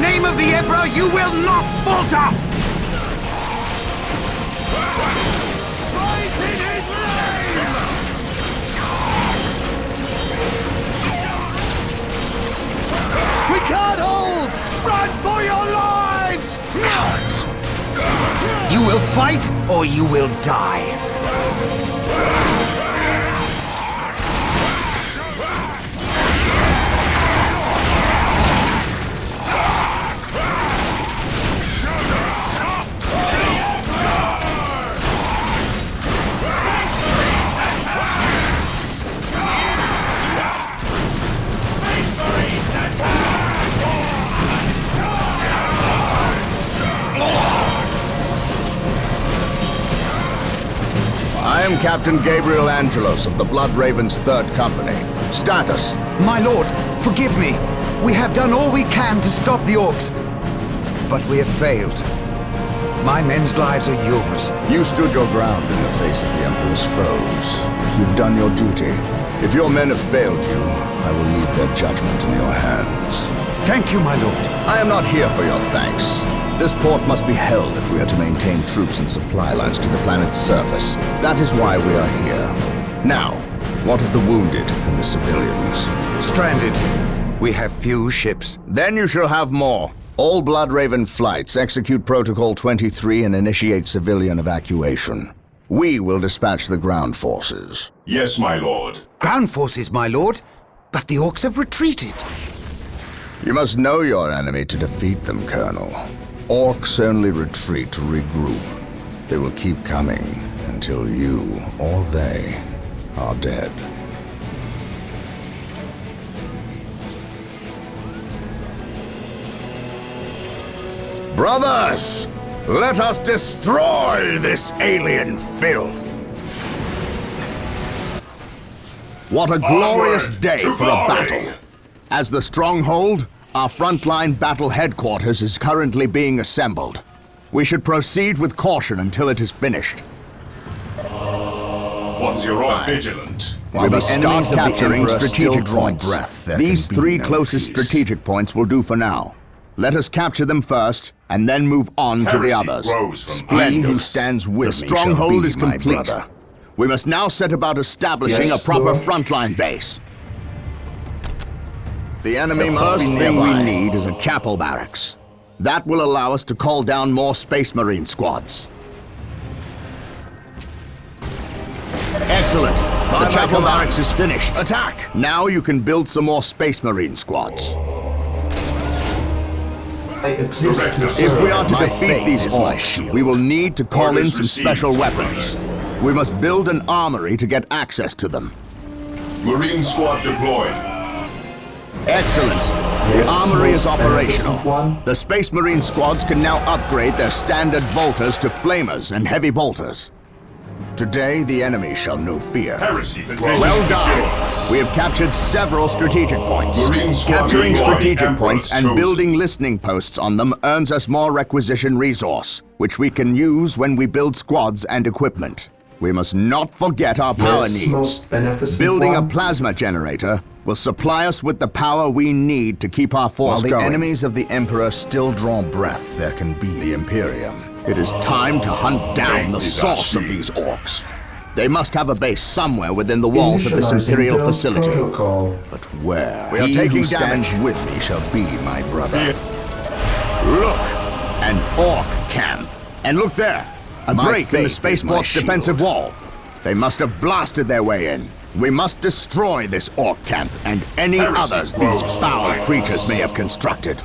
name of the Emperor, you will not falter! Fight in his name! We can't hold! Run for your lives! Cowards! You will fight, or you will die. I am Captain Gabriel Angelos of the Blood Raven's 3rd Company. Status. My lord, forgive me. We have done all we can to stop the orcs, but we have failed. My men's lives are yours. You stood your ground in the face of the Emperor's foes. You've done your duty. If your men have failed you, I will leave their judgment in your hands. Thank you, my lord. I am not here for your thanks. This port must be held if we are to maintain troops and supply lines to the planet's surface. That is why we are here. Now, what of the wounded and the civilians? Stranded. We have few ships. Then you shall have more. All Blood Raven flights execute Protocol 23 and initiate civilian evacuation. We will dispatch the ground forces. Yes, my lord. Ground forces, my lord, but the orcs have retreated. You must know your enemy to defeat them, Colonel. Orcs only retreat to regroup. They will keep coming until you, or they, are dead. Brothers, let us destroy this alien filth! What a glorious day for a battle! As the stronghold, our frontline battle headquarters is currently being assembled. We should proceed with caution until it is finished. Once you're all vigilant. We must start capturing strategic points. These 3 closest strategic points will do for now. Let us capture them first, and then move on to the others. Splendid. Who stands with the stronghold is complete. We must now set about establishing a proper frontline base. The enemy must be nearby. The first thing we need is a chapel barracks. That will allow us to call down more Space Marine squads. Excellent. The chapel barracks is finished. Attack! Now you can build some more Space Marine squads. If we are to defeat these orcs, we will need to call in some special weapons. We must build an armory to get access to them. Marine squad deployed. Excellent. The armory is operational. The Space Marine squads can now upgrade their standard bolters to flamers and heavy bolters. Today, the enemy shall know fear. Well done. We have captured several strategic points. Capturing strategic points and building listening posts on them earns us more requisition resource, which we can use when we build squads and equipment. We must not forget our power needs. Building a plasma generator will supply us with the power we need to keep our force going. While the enemies of the Emperor still draw breath, there can be the Imperium. It is time to hunt down the source of these orcs. They must have a base somewhere within the walls of this Imperial facility. But where? We are taking damage with me shall be my brother. Look! An orc camp. And look there! A break in the spaceport's defensive wall. They must have blasted their way in. We must destroy this orc camp and any others these foul creatures may have constructed.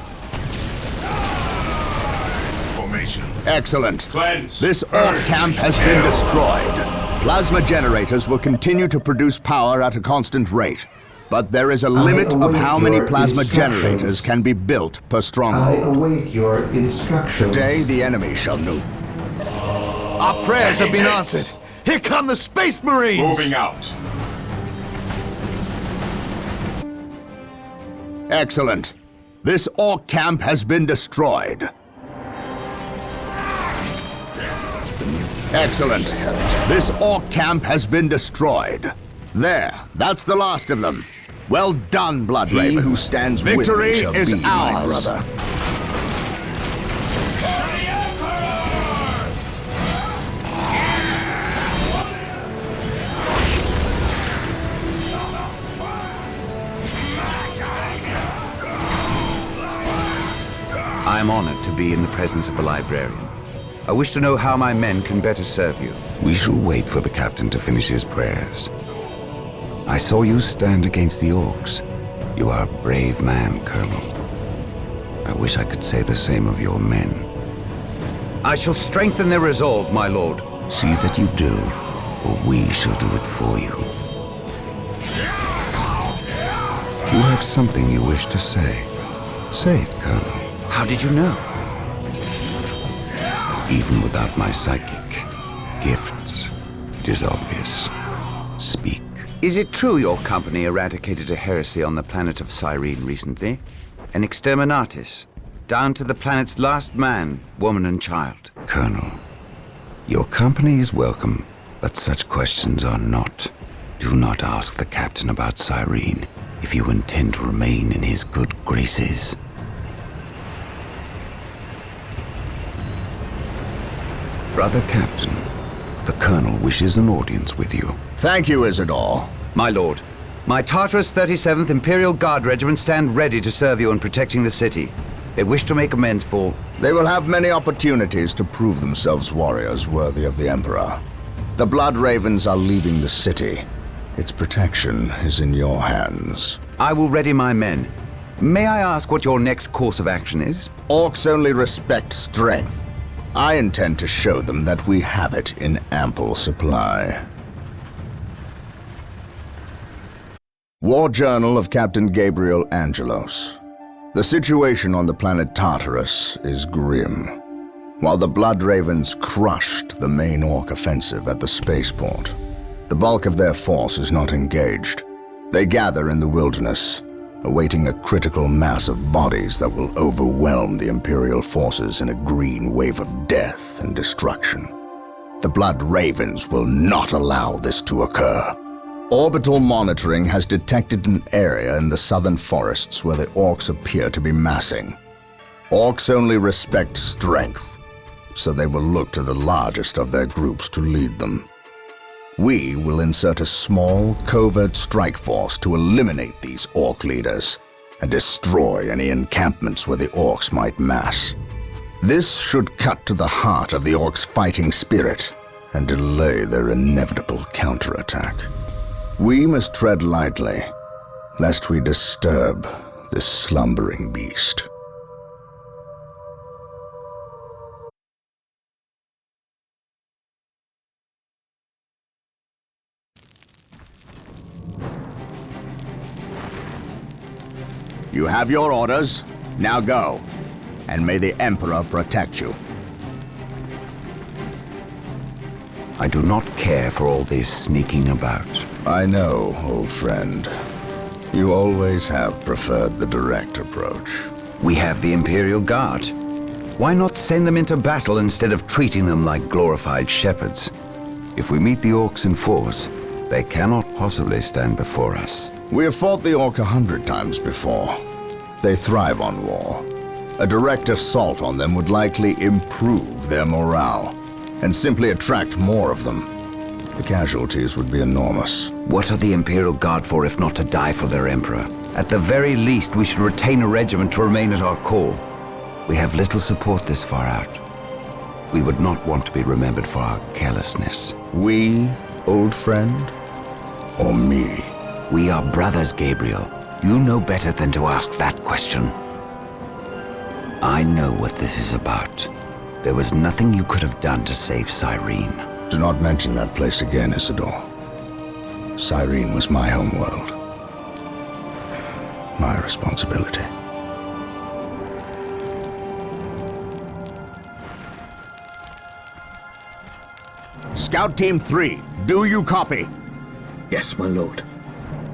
Excellent. This orc camp has been destroyed. Plasma generators will continue to produce power at a constant rate. But there is a limit of how many plasma generators can be built per stronghold. I await your instructions. Today the enemy shall know. Our prayers have been answered. Here come the Space Marines! Moving out. Excellent. This orc camp has been destroyed. Excellent. This orc camp has been destroyed. There, that's the last of them. Well done, Blood Raven. He who stands with me shall be my brother. be in the presence of a librarian. I wish to know how my men can better serve you. We shall wait for the captain to finish his prayers. I saw you stand against the orcs. You are a brave man, Colonel. I wish I could say the same of your men. I shall strengthen their resolve, my lord. See that you do, or we shall do it for you. You have something you wish to say. Say it, Colonel. How did you know? Even without my psychic gifts, it is obvious. Speak. Is it true your company eradicated a heresy on the planet of Cyrene recently? An exterminatus, down to the planet's last man, woman and child. Colonel, your company is welcome, but such questions are not. Do not ask the captain about Cyrene if you intend to remain in his good graces. Brother Captain, the Colonel wishes an audience with you. Thank you, Isidore. My lord, my Tartarus 37th Imperial Guard Regiment stand ready to serve you in protecting the city. They wish to make amends for... They will have many opportunities to prove themselves warriors worthy of the Emperor. The Blood Ravens are leaving the city. Its protection is in your hands. I will ready my men. May I ask what your next course of action is? Orcs only respect strength. I intend to show them that we have it in ample supply. War Journal of Captain Gabriel Angelos. The situation on the planet Tartarus is grim. While the Blood Ravens crushed the main Orc offensive at the spaceport, the bulk of their force is not engaged. They gather in the wilderness, awaiting a critical mass of bodies that will overwhelm the Imperial forces in a green wave of death and destruction. The Blood Ravens will not allow this to occur. Orbital monitoring has detected an area in the southern forests where the Orcs appear to be massing. Orcs only respect strength, so they will look to the largest of their groups to lead them. We will insert a small, covert strike force to eliminate these Orc leaders and destroy any encampments where the Orcs might mass. This should cut to the heart of the Orcs' fighting spirit and delay their inevitable counterattack. We must tread lightly, lest we disturb this slumbering beast. You have your orders. Now go. And may the Emperor protect you. I do not care for all this sneaking about. I know, old friend. You always have preferred the direct approach. We have the Imperial Guard. Why not send them into battle instead of treating them like glorified shepherds? If we meet the Orcs in force, they cannot possibly stand before us. We have fought the Orc 100 times before. They thrive on war. A direct assault on them would likely improve their morale and simply attract more of them. The casualties would be enormous. What are the Imperial Guard for if not to die for their Emperor? At the very least, we should retain a regiment to remain at our core. We have little support this far out. We would not want to be remembered for our carelessness. We, old friend? Or me? We are brothers, Gabriel. You know better than to ask that question. I know what this is about. There was nothing you could have done to save Cyrene. Do not mention that place again, Isidore. Cyrene was my homeworld. My responsibility. Scout Team 3, do you copy? Yes, my lord.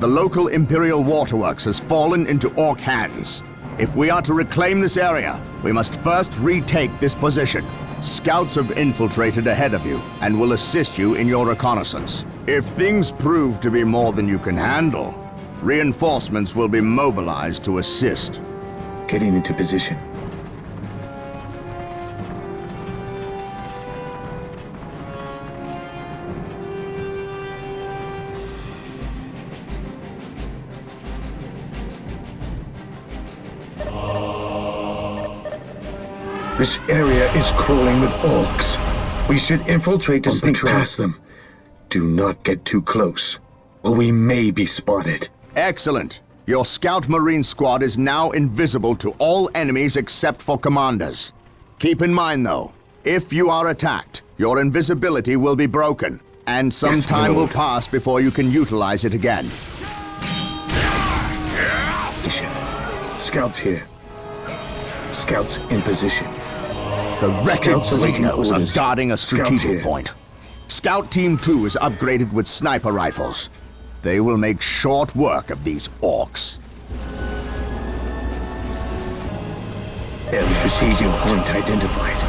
The local Imperial waterworks has fallen into Orc hands. If we are to reclaim this area, we must first retake this position. Scouts have infiltrated ahead of you and will assist you in your reconnaissance. If things prove to be more than you can handle, reinforcements will be mobilized to assist. Getting into position. This area is crawling with orcs. We should infiltrate to sneak past them. Do not get too close, or we may be spotted. Excellent. Your scout marine squad is now invisible to all enemies except for commanders. Keep in mind, though, if you are attacked, your invisibility will be broken, and some time will pass before you can utilize it again. Scouts here. Scouts in position. The wretched Scouts awaiting Xenos are orders. guarding a Scouts strategic here. point. Scout Team 2 is upgraded with sniper rifles. They will make short work of these orcs. Area strategic point identified.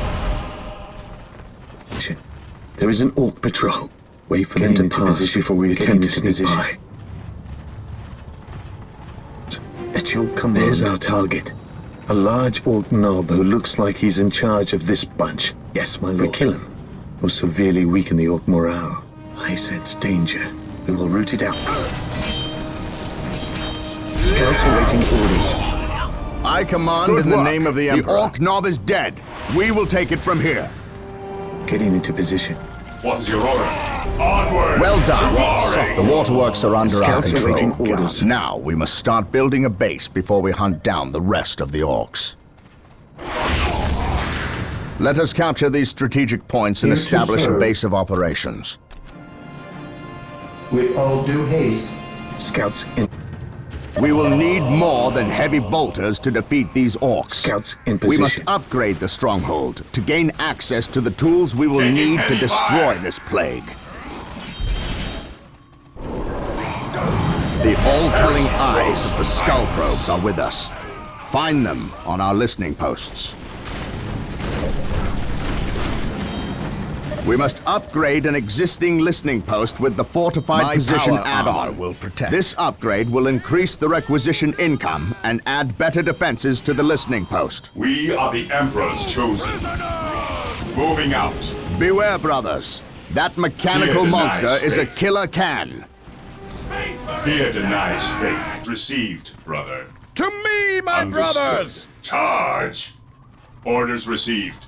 There is an orc patrol. Wait for them to pass before we attempt to sneak by. At your command. There's our target. A large orc knob who looks like he's in charge of this bunch. Yes, my lord. We kill him, or severely weaken the orc morale. I sense danger. We will root it out. Scouts awaiting orders. I command in the name of the Emperor. The orc knob is dead. We will take it from here. Getting into position. What is your order? Onward! Well done. The waterworks are under our Scouts awaiting control. orders. Now we must start building a base before we hunt down the rest of the orcs. Let us capture these strategic points and establish a base of operations. With all due haste. Scouts in. We will need more than heavy bolters to defeat these orcs. Scouts in position. We must upgrade the stronghold to gain access to the tools we will need to destroy this plague. The all-telling eyes of the skull probes are with us. Find them on our listening posts. We must upgrade an existing listening post with the fortified position add-on. Will protect. This upgrade will increase the requisition income and add better defenses to the listening post. We are the Emperor's chosen. Moving out. Beware, brothers. That mechanical Fear monster denies is a faith. killer can. Fear denies faith. Received, brother. To me, my Understood. brothers! Charge! Orders received.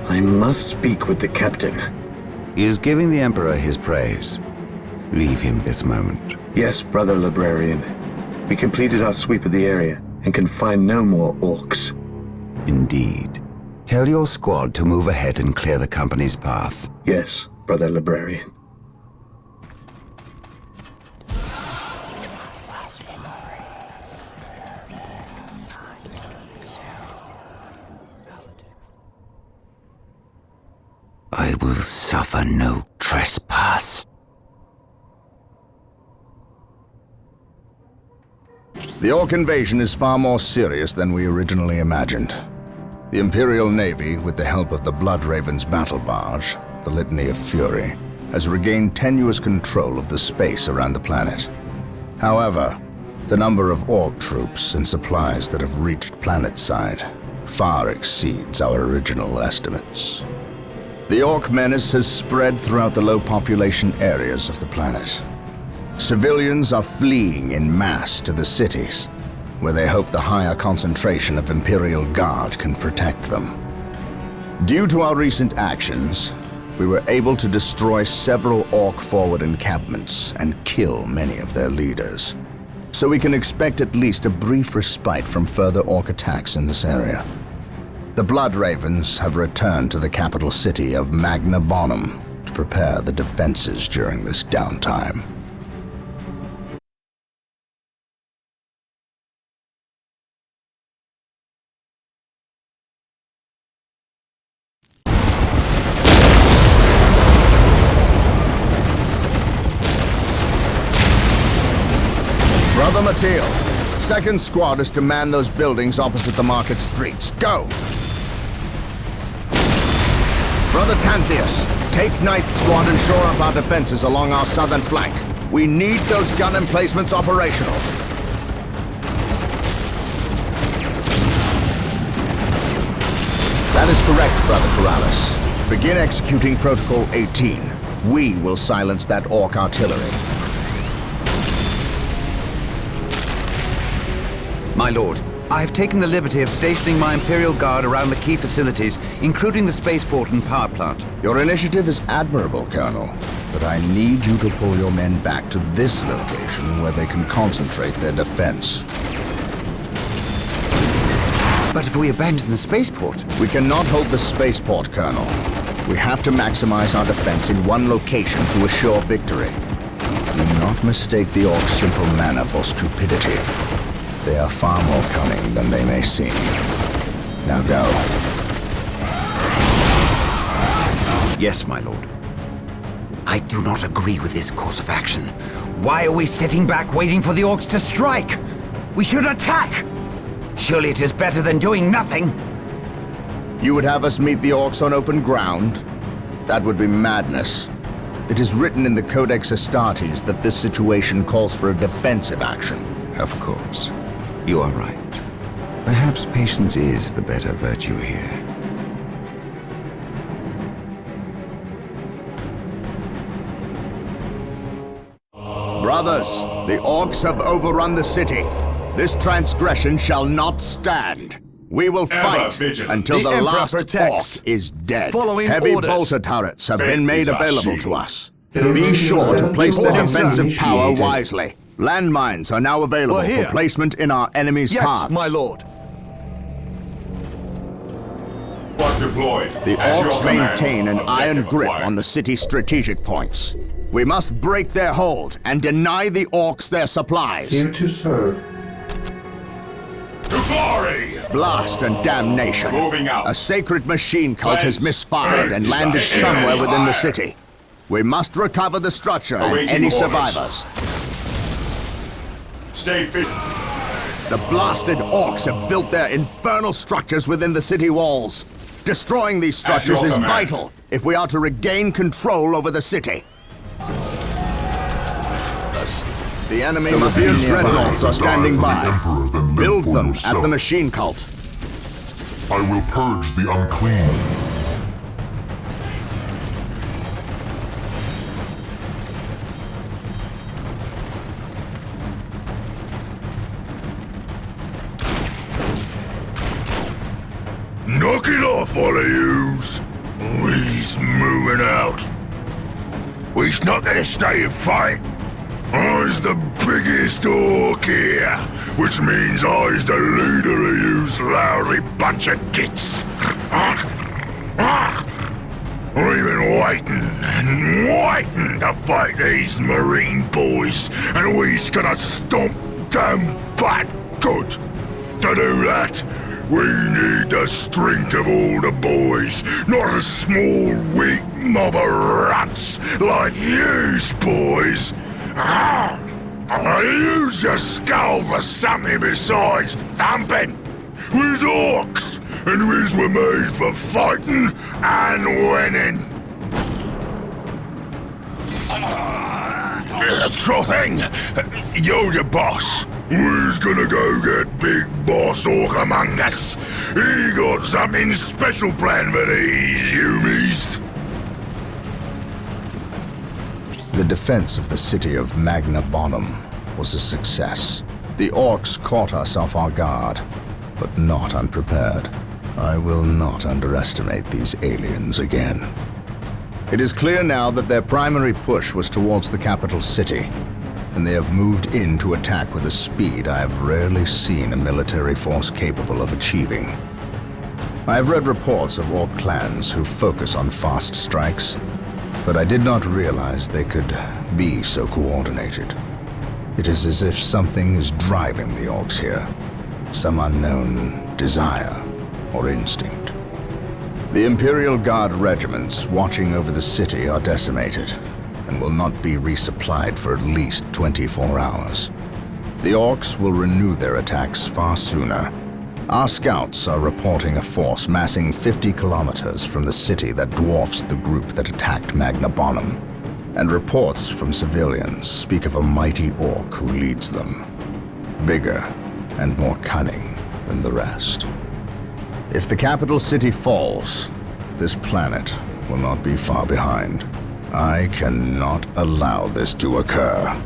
I must speak with the captain. He is giving the Emperor his praise. Leave him this moment. Yes, brother librarian. We completed our sweep of the area and can find no more orcs. Indeed. Tell your squad to move ahead and clear the company's path. Yes, brother librarian. I will suffer no trespass. The Orc invasion is far more serious than we originally imagined. The Imperial Navy, with the help of the Blood Raven's battle barge, the Litany of Fury, has regained tenuous control of the space around the planet. However, the number of Orc troops and supplies that have reached planetside far exceeds our original estimates. The Orc menace has spread throughout the low-population areas of the planet. Civilians are fleeing in mass to the cities, where they hope the higher concentration of Imperial Guard can protect them. Due to our recent actions, we were able to destroy several Orc forward encampments and kill many of their leaders. So we can expect at least a brief respite from further Orc attacks in this area. The Blood Ravens have returned to the capital city of Magna Bonum to prepare the defenses during this downtime. Brother Mateo, second squad is to man those buildings opposite the market streets. Go! Brother Tantheus, take ninth squad and shore up our defenses along our southern flank. We need those gun emplacements operational. That is correct, Brother Corrales. Begin executing Protocol 18. We will silence that Orc artillery. My lord, I have taken the liberty of stationing my Imperial Guard around the key facilities, including the spaceport and power plant. Your initiative is admirable, Colonel, but I need you to pull your men back to this location where they can concentrate their defense. But if we abandon the spaceport... We cannot hold the spaceport, Colonel. We have to maximize our defense in one location to assure victory. Do not mistake the Orcs' simple manner for stupidity. They are far more cunning than they may seem. Now go. Yes, my lord. I do not agree with this course of action. Why are we sitting back waiting for the Orcs to strike? We should attack! Surely it is better than doing nothing. You would have us meet the Orcs on open ground? That would be madness. It is written in the Codex Astartes that this situation calls for a defensive action. Of course. You are right. Perhaps patience is the better virtue here. Brothers, the Orcs have overrun the city. This transgression shall not stand. We will fight until the Emperor last protects. Orc is dead. Following Heavy orders. bolter turrets have Faith been made is our available shield. to us. Be sure to place the Orders defensive power initiated. wisely. Landmines are now available We're here. for placement in our enemy's Yes, paths. my lord. Squad deployed. The At your Orcs command. maintain an iron Objective grip acquired. on the city's strategic points. We must break their hold and deny the Orcs their supplies. Here to serve. To glory! Blast and damnation. Moving out. A sacred machine cult has Cleanse. misfired and landed Purge. somewhere Enemy within the fire. city. We must recover the structure and Awaiting any orders. survivors. Stay fit. The blasted Orcs have built their infernal structures within the city walls. Destroying these structures your is command. vital if we are to regain control over the city. The enemy must be dreadnoughts are standing by. Build them at the machine cult. I will purge the unclean. Knock it off, all of yous. We's moving out. We's not gonna stay and fight. I's the biggest orc here, which means I's the leader of yous lousy bunch of gits. We've been waiting and waiting to fight these Marine boys, and we's gonna stomp them butt good. To do that, we need the strength of all the boys, not a small, weak mob of rats like yous boys. Use your skull for something besides thumping. We's orcs, and we's were made for fighting and winning. Trothing, you're the boss. We's gonna go get Big Boss Orc among us. He got something special planned for these humies. The defense of the city of Magna Bonum was a success. The Orcs caught us off our guard, but not unprepared. I will not underestimate these aliens again. It is clear now that their primary push was towards the capital city, and they have moved in to attack with a speed I have rarely seen a military force capable of achieving. I have read reports of Orc clans who focus on fast strikes, but I did not realize they could be so coordinated. It is as if something is driving the Orcs here, some unknown desire or instinct. The Imperial Guard regiments watching over the city are decimated and will not be resupplied for at least 24 hours. The Orcs will renew their attacks far sooner. Our scouts are reporting a force massing 50 kilometers from the city that dwarfs the group that attacked Magna Bonum. And reports from civilians speak of a mighty Orc who leads them, bigger and more cunning than the rest. If the capital city falls, this planet will not be far behind. I cannot allow this to occur.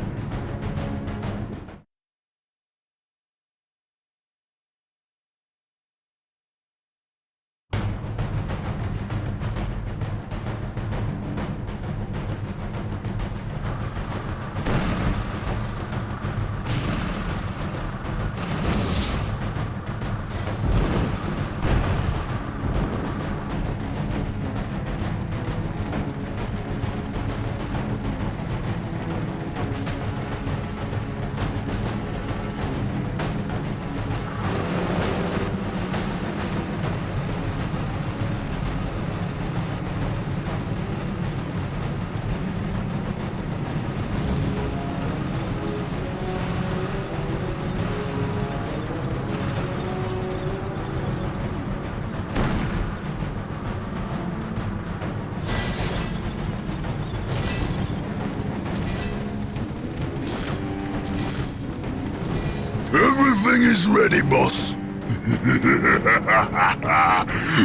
Everything is ready, boss.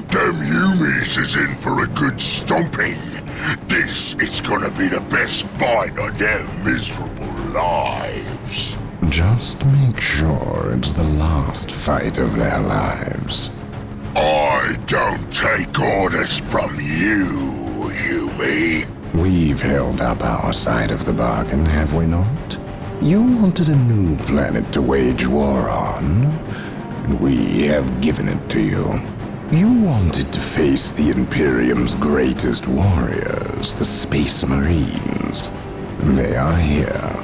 Them Humies is in for a good stomping. This is gonna be the best fight of their miserable lives. Just make sure it's the last fight of their lives. I don't take orders from you, Humi. We've held up our side of the bargain, have we not? You wanted a new planet to wage war on, and we have given it to you. You wanted to face the Imperium's greatest warriors, the Space Marines. They are here.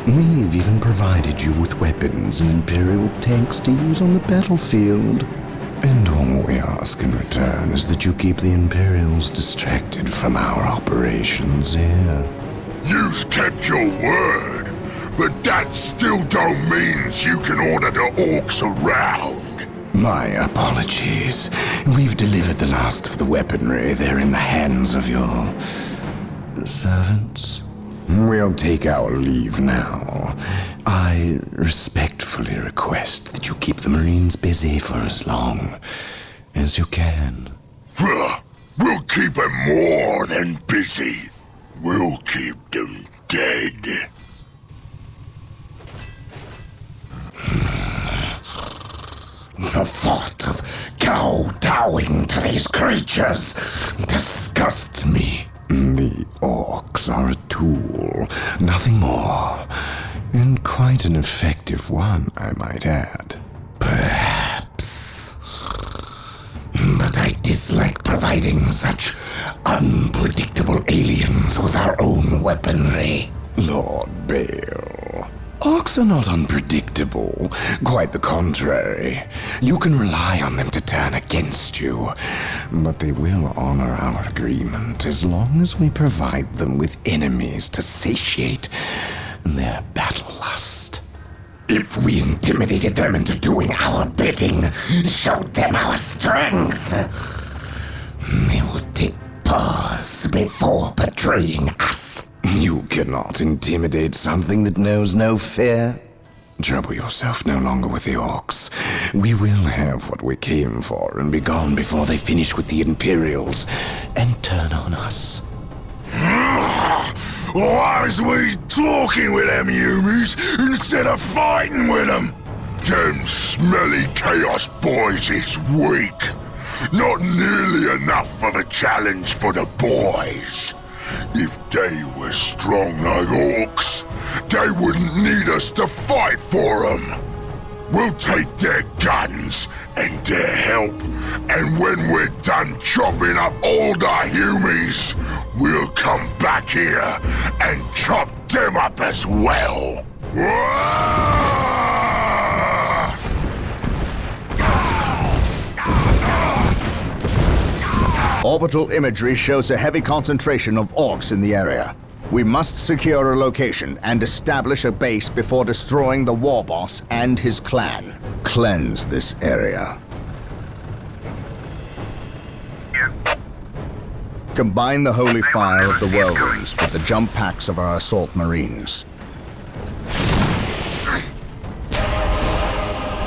We've even provided you with weapons and Imperial tanks to use on the battlefield. And all we ask in return is that you keep the Imperials distracted from our operations here. You've kept your word, but that still don't mean you can order the orcs around. My apologies. We've delivered the last of the weaponry. They're in the hands of your servants. We'll take our leave now. I respectfully request that you keep the Marines busy for as long as you can. We'll keep them more than busy. We'll keep them dead. The thought of kowtowing to these creatures disgusts me. The orcs are a tool, nothing more. And quite an effective one, I might add. Perhaps. But I dislike providing such unpredictable aliens with our own weaponry. Lord Bale, orcs are not unpredictable. Quite the contrary. You can rely on them to turn against you. But they will honor our agreement as long as we provide them with enemies to satiate their battle lust. If we intimidated them into doing our bidding, showed them our strength, they would take pause before betraying us. You cannot intimidate something that knows no fear. Trouble yourself no longer with the orcs. We will have what we came for and be gone before they finish with the Imperials and turn on us. Why is we talking with them Humies instead of fighting with them? Them smelly Chaos boys is weak. Not nearly enough of a challenge for the boys. If they were strong like orcs, they wouldn't need us to fight for them. We'll take their guns and their help, and when we're done chopping up all the Humies, we'll come back here and chop them up as well. Orbital imagery shows a heavy concentration of orcs in the area. We must secure a location and establish a base before destroying the war boss and his clan. Cleanse this area. Combine the holy fire of the whirlwinds with the jump packs of our assault marines.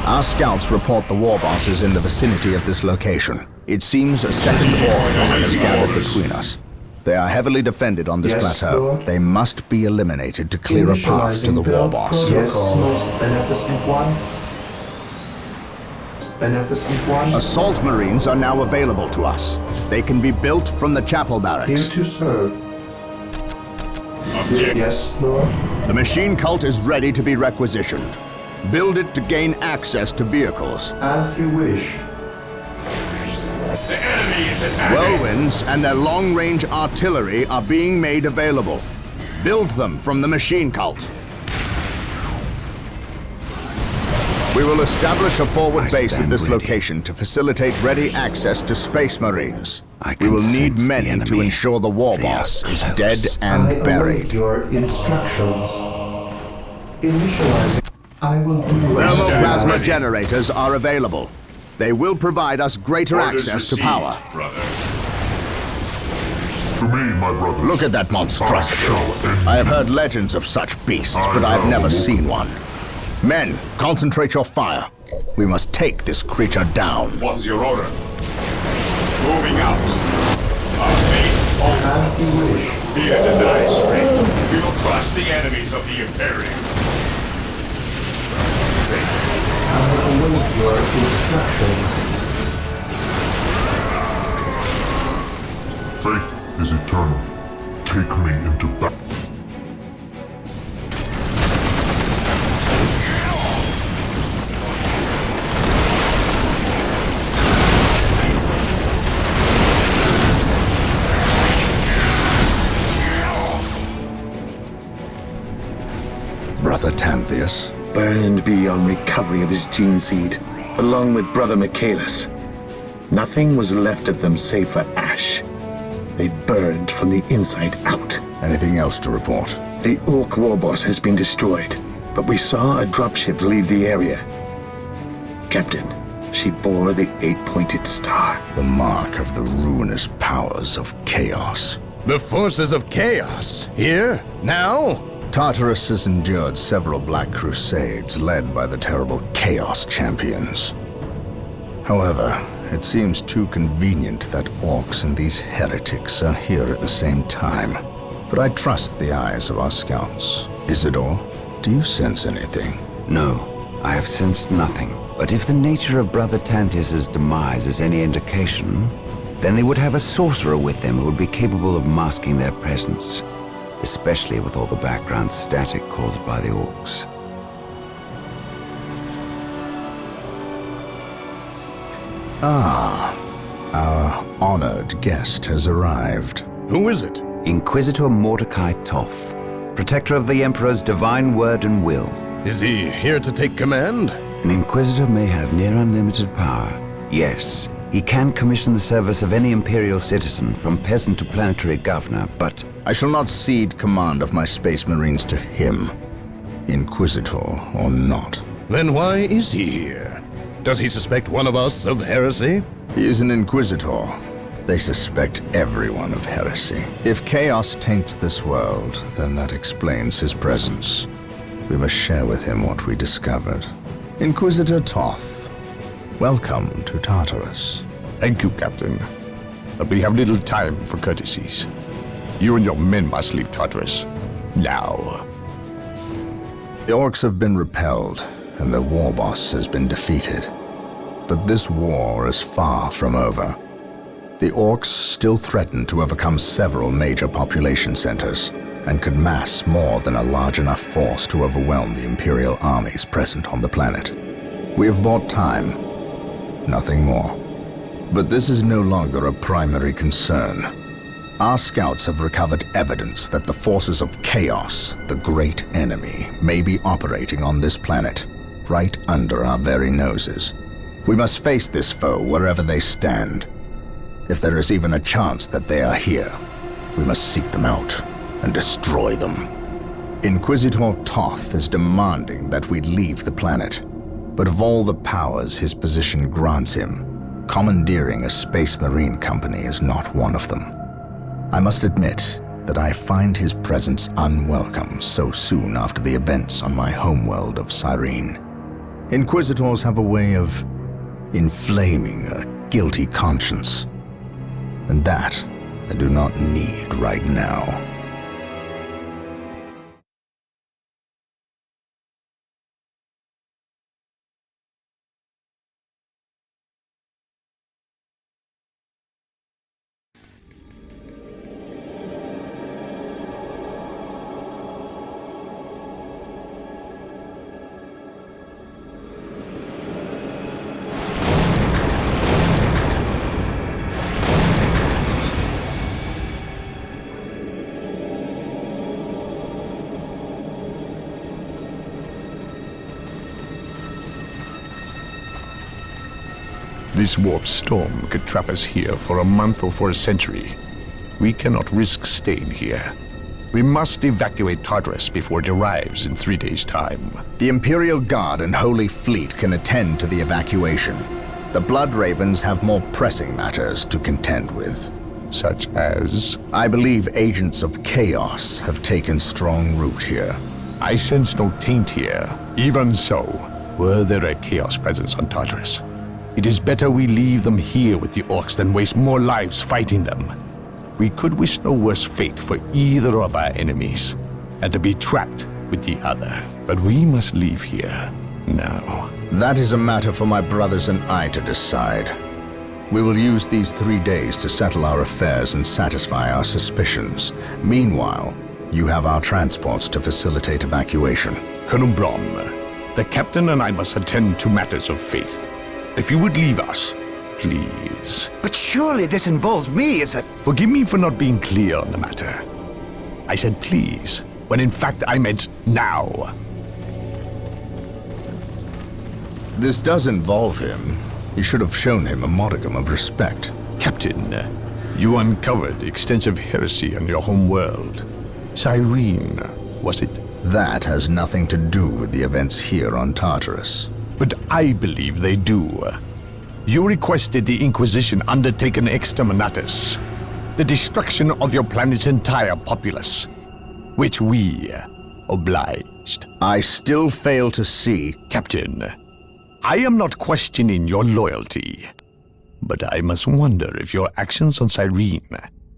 Our scouts report the war boss is in the vicinity of this location. It seems a second Orc line has gathered between us. They are heavily defended on this plateau. Lord. They must be eliminated to clear a path to the war boss. Yes, most beneficent one. Beneficent one. Assault Marines are now available to us. They can be built from the chapel Here barracks. to serve. Yes, Lord. The machine cult is ready to be requisitioned. Build it to gain access to vehicles. As you wish. The enemy is attacking! Whirlwinds and their long-range artillery are being made available. Build them from the machine cult. We will establish a forward base at this location to facilitate ready access to Space Marines. We will need men to ensure the war boss is dead and I buried. await your instructions. Initializing. I will do Thermoplasma generators are available. They will provide us greater Orders access to received, power. brother. To me, my brothers. Look at that monstrosity. I have heard legends of such beasts, but I have never seen one. Men, concentrate your fire. We must take this creature down. What is your order? Moving out. Our faith holds As us. you wish. Fear denies strength. We will crush the enemies of the Imperium. I await your instructions. Faith is eternal. Take me into battle. Brother Tantheus. Burned beyond recovery of his gene seed, along with Brother Michaelis. Nothing was left of them save for ash. They burned from the inside out. Anything else to report? The Orc war boss has been destroyed, but we saw a dropship leave the area. Captain, she bore the 8-pointed star. The mark of the ruinous powers of chaos. The forces of chaos? Here? Now? Tartarus has endured several Black Crusades led by the terrible Chaos Champions. However, it seems too convenient that orcs and these heretics are here at the same time. But I trust the eyes of our scouts. Isidore, do you sense anything? No, I have sensed nothing. But if the nature of Brother Tantheus' demise is any indication, then they would have a sorcerer with them who would be capable of masking their presence, especially with all the background static caused by the orcs. Our honored guest has arrived. Who is it? Inquisitor Mordecai Toth, protector of the Emperor's divine word and will. Is he here to take command? An Inquisitor may have near unlimited power. Yes, he can commission the service of any Imperial citizen, from peasant to planetary governor, but I shall not cede command of my Space Marines to him, Inquisitor or not. Then why is he here? Does he suspect one of us of heresy? He is an Inquisitor. They suspect everyone of heresy. If chaos taints this world, then that explains his presence. We must share with him what we discovered. Inquisitor Toth, welcome to Tartarus. Thank you, Captain. But we have little time for courtesies. You and your men must leave Tartarus. Now. The orcs have been repelled, and the war boss has been defeated. But this war is far from over. The orcs still threaten to overcome several major population centers, and could mass more than a large enough force to overwhelm the Imperial armies present on the planet. We have bought time, nothing more. But this is no longer a primary concern. Our scouts have recovered evidence that the forces of chaos, the great enemy, may be operating on this planet, right under our very noses. We must face this foe wherever they stand. If there is even a chance that they are here, we must seek them out and destroy them. Inquisitor Toth is demanding that we leave the planet, but of all the powers his position grants him, commandeering a Space Marine company is not one of them. I must admit that I find his presence unwelcome so soon after the events on my homeworld of Cyrene. Inquisitors have a way of inflaming a guilty conscience. And that I do not need right now. This warp storm could trap us here for a month or for a century. We cannot risk staying here. We must evacuate Tartarus before it arrives in 3 days' time. The Imperial Guard and Holy Fleet can attend to the evacuation. The Blood Ravens have more pressing matters to contend with. Such as? I believe agents of chaos have taken strong root here. I sense no taint here. Even so, were there a chaos presence on Tartarus, it is better we leave them here with the orcs than waste more lives fighting them. We could wish no worse fate for either of our enemies, and to be trapped with the other. But we must leave here now. That is a matter for my brothers and I to decide. We will use these 3 days to settle our affairs and satisfy our suspicions. Meanwhile, you have our transports to facilitate evacuation. Colonel Brom, the captain and I must attend to matters of faith. If you would leave us, please. But surely this involves me as a... Forgive me for not being clear on the matter. I said please, when in fact I meant now. This does involve him. You should have shown him a modicum of respect. Captain, you uncovered extensive heresy on your home world. Cyrene, was it? That has nothing to do with the events here on Tartarus. But I believe they do. You requested the Inquisition undertake an exterminatus, the destruction of your planet's entire populace, which we obliged. I still fail to see... Captain, I am not questioning your loyalty, but I must wonder if your actions on Cyrene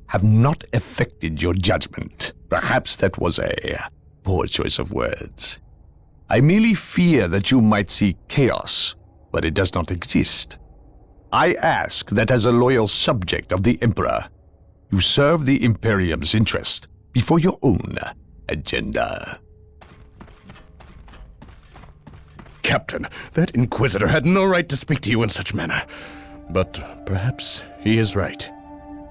have not affected your judgment. Perhaps that was a poor choice of words. I merely fear that you might see chaos, but it does not exist. I ask that as a loyal subject of the Emperor, you serve the Imperium's interest before your own agenda. Captain, that Inquisitor had no right to speak to you in such manner. But perhaps he is right.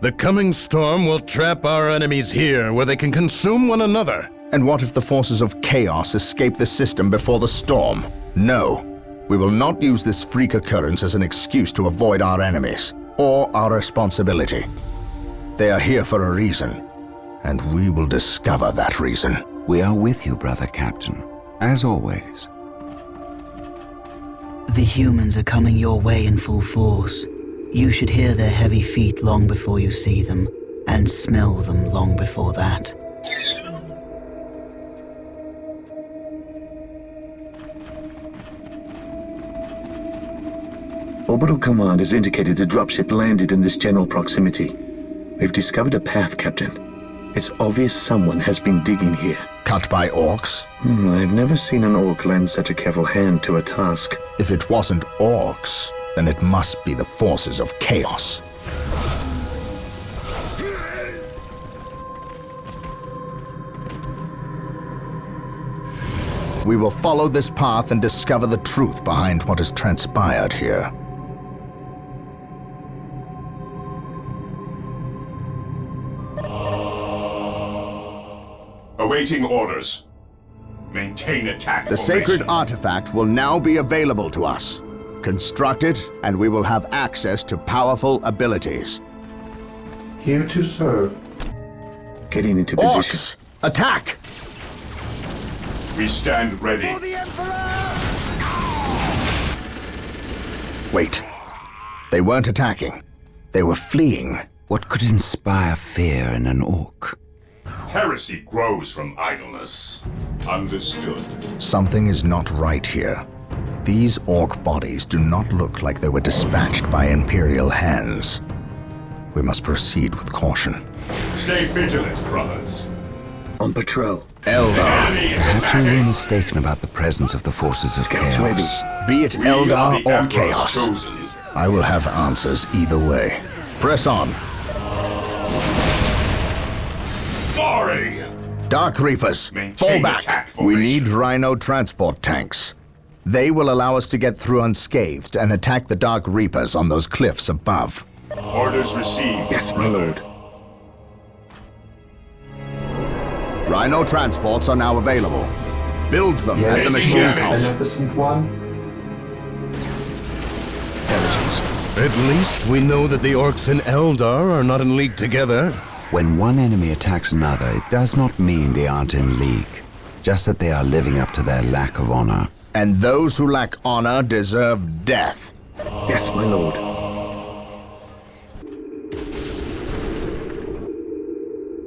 The coming storm will trap our enemies here where they can consume one another. And what if the forces of chaos escape the system before the storm? No. We will not use this freak occurrence as an excuse to avoid our enemies, or our responsibility. They are here for a reason, and we will discover that reason. We are with you, brother Captain, as always. The humans are coming your way in full force. You should hear their heavy feet long before you see them, and smell them long before that. Orbital Command has indicated the dropship landed in this general proximity. We've discovered a path, Captain. It's obvious someone has been digging here. Cut by orcs? I've never seen an orc lend such a careful hand to a task. If it wasn't orcs, then it must be the forces of chaos. We will follow this path and discover the truth behind what has transpired here. Awaiting orders. Maintain attack The formation. sacred artifact will now be available to us. Construct it, and we will have access to powerful abilities. Here to serve. Getting into position. Orcs! Attack! We stand ready. Wait. They weren't attacking. They were fleeing. What could inspire fear in an orc? Heresy grows from idleness. Understood. Something is not right here. These Orc bodies do not look like they were dispatched by Imperial hands. We must proceed with caution. Stay vigilant, brothers. On patrol. Eldar. Perhaps we were mistaken about the presence of the forces of Scouts chaos. Be it We are Eldar the or Emperor's Chaos, chosen. I will have answers either way. Press on. Glory! Dark Reapers, Maintain fall back. attack We formation. need Rhino transport tanks. They will allow us to get through unscathed and attack the Dark Reapers on those cliffs above. Orders received. Yes, my lord. Rhino transports are now available. Build them at the Yes, machine yes. cult. Beneficent One. Intelligence. At least we know that the Orcs and Eldar are not in league together. When one enemy attacks another, it does not mean they aren't in league. Just that they are living up to their lack of honor. And those who lack honor deserve death. Yes, my lord.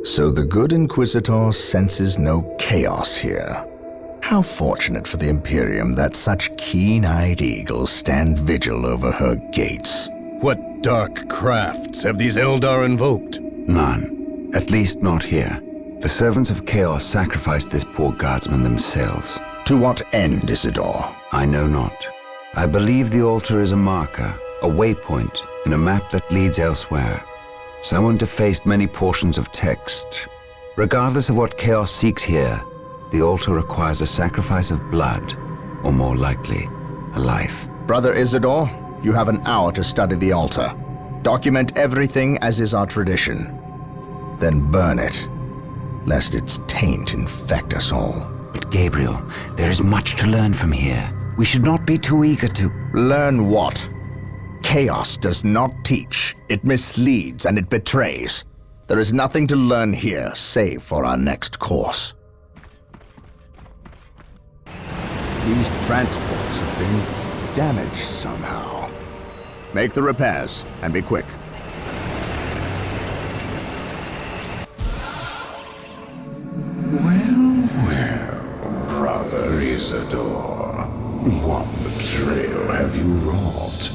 So the good Inquisitor senses no chaos here. How fortunate for the Imperium that such keen-eyed eagles stand vigil over her gates. What dark crafts have these Eldar invoked? None. At least not here. The servants of chaos sacrificed this poor guardsman themselves. To what end, Isidore? I know not. I believe the altar is a marker, a waypoint in a map that leads elsewhere. Someone defaced many portions of text. Regardless of what chaos seeks here, the altar requires a sacrifice of blood, or more likely, a life. Brother Isidore, you have an hour to study the altar. Document everything as is our tradition. Then burn it, lest its taint infect us all. But Gabriel, there is much to learn from here. We should not be too eager to... Learn what? Chaos does not teach. It misleads and it betrays. There is nothing to learn here, save for our next course. These transports have been damaged somehow. Make the repairs, and be quick. Brother Isidore, what betrayal have you wrought?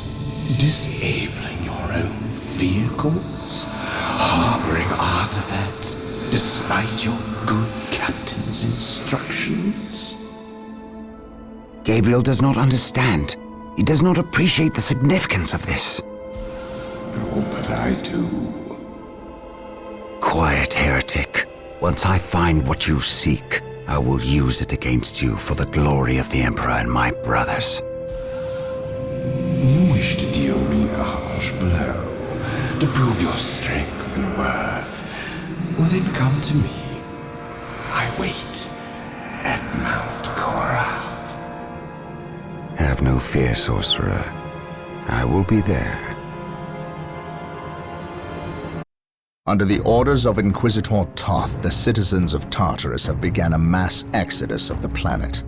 Disabling your own vehicles? Harboring artifacts despite your good captain's instructions? Gabriel does not understand. He does not appreciate the significance of this. Oh, but I do. Quiet, heretic. Once I find what you seek, I will use it against you for the glory of the Emperor and my brothers. You wish to deal me a harsh blow, to prove your strength and worth. Well, then come to me. I wait at Mount Korath. Have no fear, sorcerer. I will be there. Under the orders of Inquisitor Toth, the citizens of Tartarus have begun a mass exodus of the planet.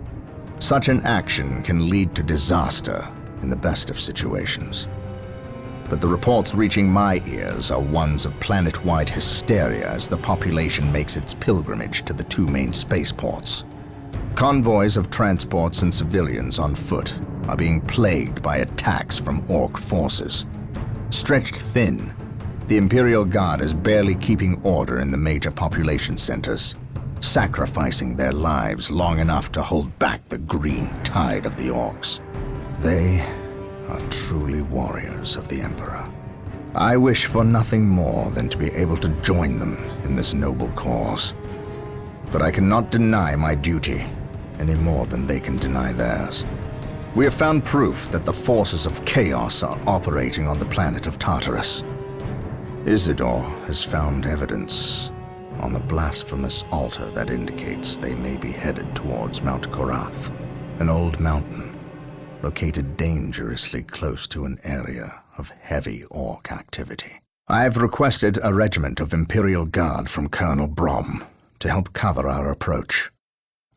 Such an action can lead to disaster in the best of situations. But the reports reaching my ears are ones of planet-wide hysteria as the population makes its pilgrimage to the two main spaceports. Convoys of transports and civilians on foot are being plagued by attacks from Orc forces. Stretched thin, the Imperial Guard is barely keeping order in the major population centers, sacrificing their lives long enough to hold back the green tide of the Orcs. They are truly warriors of the Emperor. I wish for nothing more than to be able to join them in this noble cause. But I cannot deny my duty any more than they can deny theirs. We have found proof that the forces of chaos are operating on the planet of Tartarus. Isidore has found evidence on the blasphemous altar that indicates they may be headed towards Mount Korath, an old mountain located dangerously close to an area of heavy Orc activity. I have requested a regiment of Imperial Guard from Colonel Brom to help cover our approach.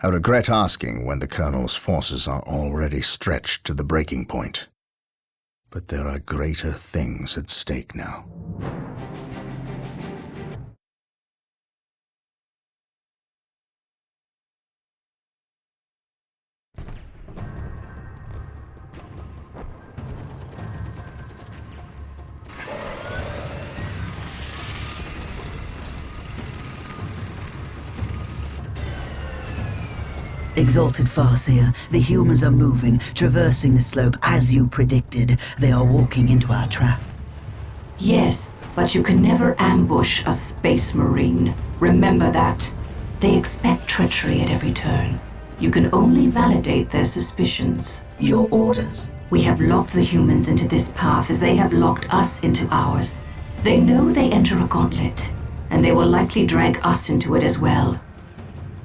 I regret asking when the Colonel's forces are already stretched to the breaking point. But there are greater things at stake now. Exalted Farseer, the humans are moving, traversing the slope as you predicted. They are walking into our trap. Yes, but you can never ambush a Space Marine. Remember that. They expect treachery at every turn. You can only validate their suspicions. Your orders? We have locked the humans into this path as they have locked us into ours. They know they enter a gauntlet, and they will likely drag us into it as well.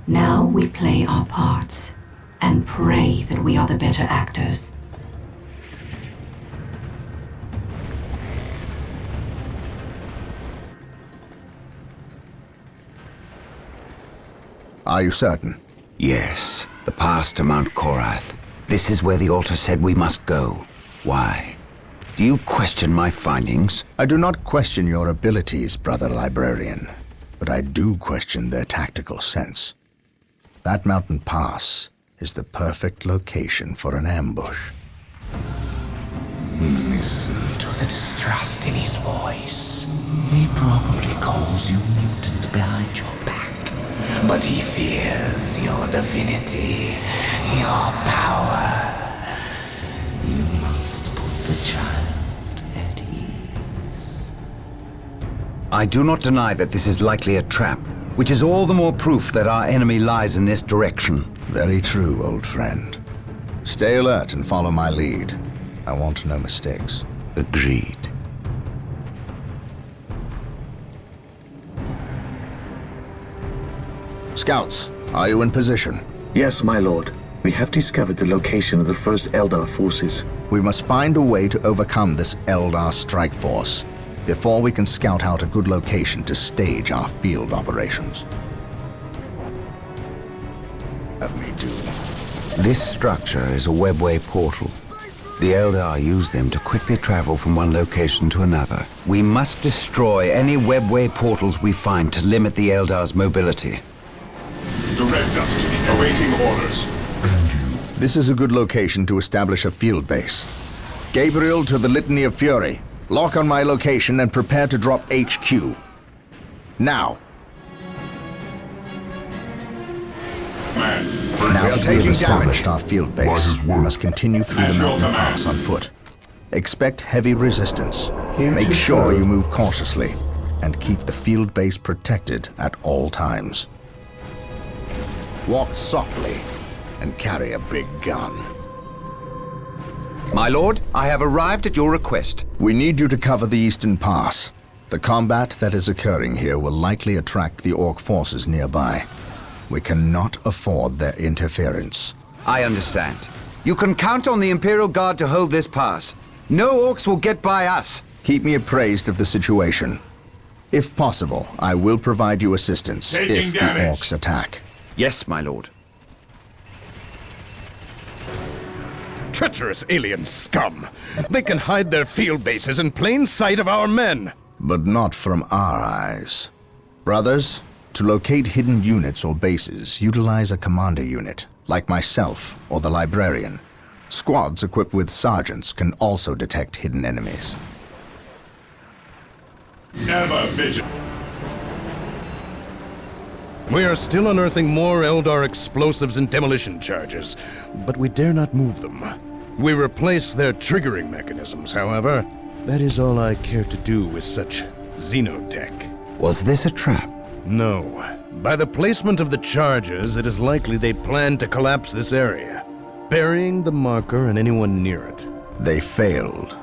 Now we play our parts, and pray that we are the better actors. Are you certain? Yes, the pass to Mount Korath. This is where the altar said we must go. Why? Do you question my findings? I do not question your abilities, brother librarian, but I do question their tactical sense. That mountain pass is the perfect location for an ambush. Listen to the distrust in his voice. He probably calls you mutant behind your back, but he fears your divinity, your power. You must put the child at ease. I do not deny that this is likely a trap, which is all the more proof that our enemy lies in this direction. Very true, old friend. Stay alert and follow my lead. I want no mistakes. Agreed. Scouts, are you in position? Yes, my lord. We have discovered the location of the first Eldar forces. We must find a way to overcome this Eldar strike force before we can scout out a good location to stage our field operations. Have me do. This structure is a webway portal. The Eldar use them to quickly travel from one location to another. We must destroy any webway portals we find to limit the Eldar's mobility. Direct us, awaiting orders. This is a good location to establish a field base. Gabriel to the Litany of Fury. Lock on my location and prepare to drop HQ. Now. Now that we have established our field base, we must continue through the mountain pass on foot. Expect heavy resistance. Make sure you move cautiously and keep the field base protected at all times. Walk softly and carry a big gun. My lord, I have arrived at your request. We need you to cover the Eastern Pass. The combat that is occurring here will likely attract the Orc forces nearby. We cannot afford their interference. I understand. You can count on the Imperial Guard to hold this pass. No Orcs will get by us. Keep me appraised of the situation. If possible, I will provide you assistance if the Orcs attack. Yes, my lord. Treacherous alien scum! They can hide their field bases in plain sight of our men! But not from our eyes. Brothers, to locate hidden units or bases, utilize a commander unit, like myself or the librarian. Squads equipped with sergeants can also detect hidden enemies. Never vigilant. We are still unearthing more Eldar explosives and demolition charges, but we dare not move them. We replace their triggering mechanisms, however. That is all I care to do with such xenotech. Was this a trap? No. By the placement of the charges, it is likely they plan to collapse this area, burying the marker and anyone near it. They failed.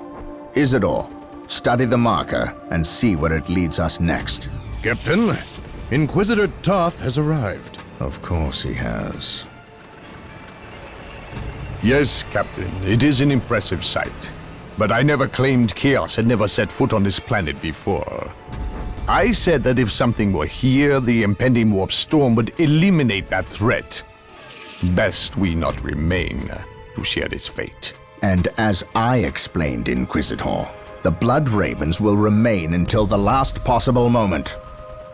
Isidore, study the marker and see where it leads us next. Captain, Inquisitor Toth has arrived. Of course he has. Yes, Captain, it is an impressive sight. But I never claimed Chaos had never set foot on this planet before. I said that if something were here, the impending warp storm would eliminate that threat. Best we not remain to share its fate. And as I explained, Inquisitor, the Blood Ravens will remain until the last possible moment.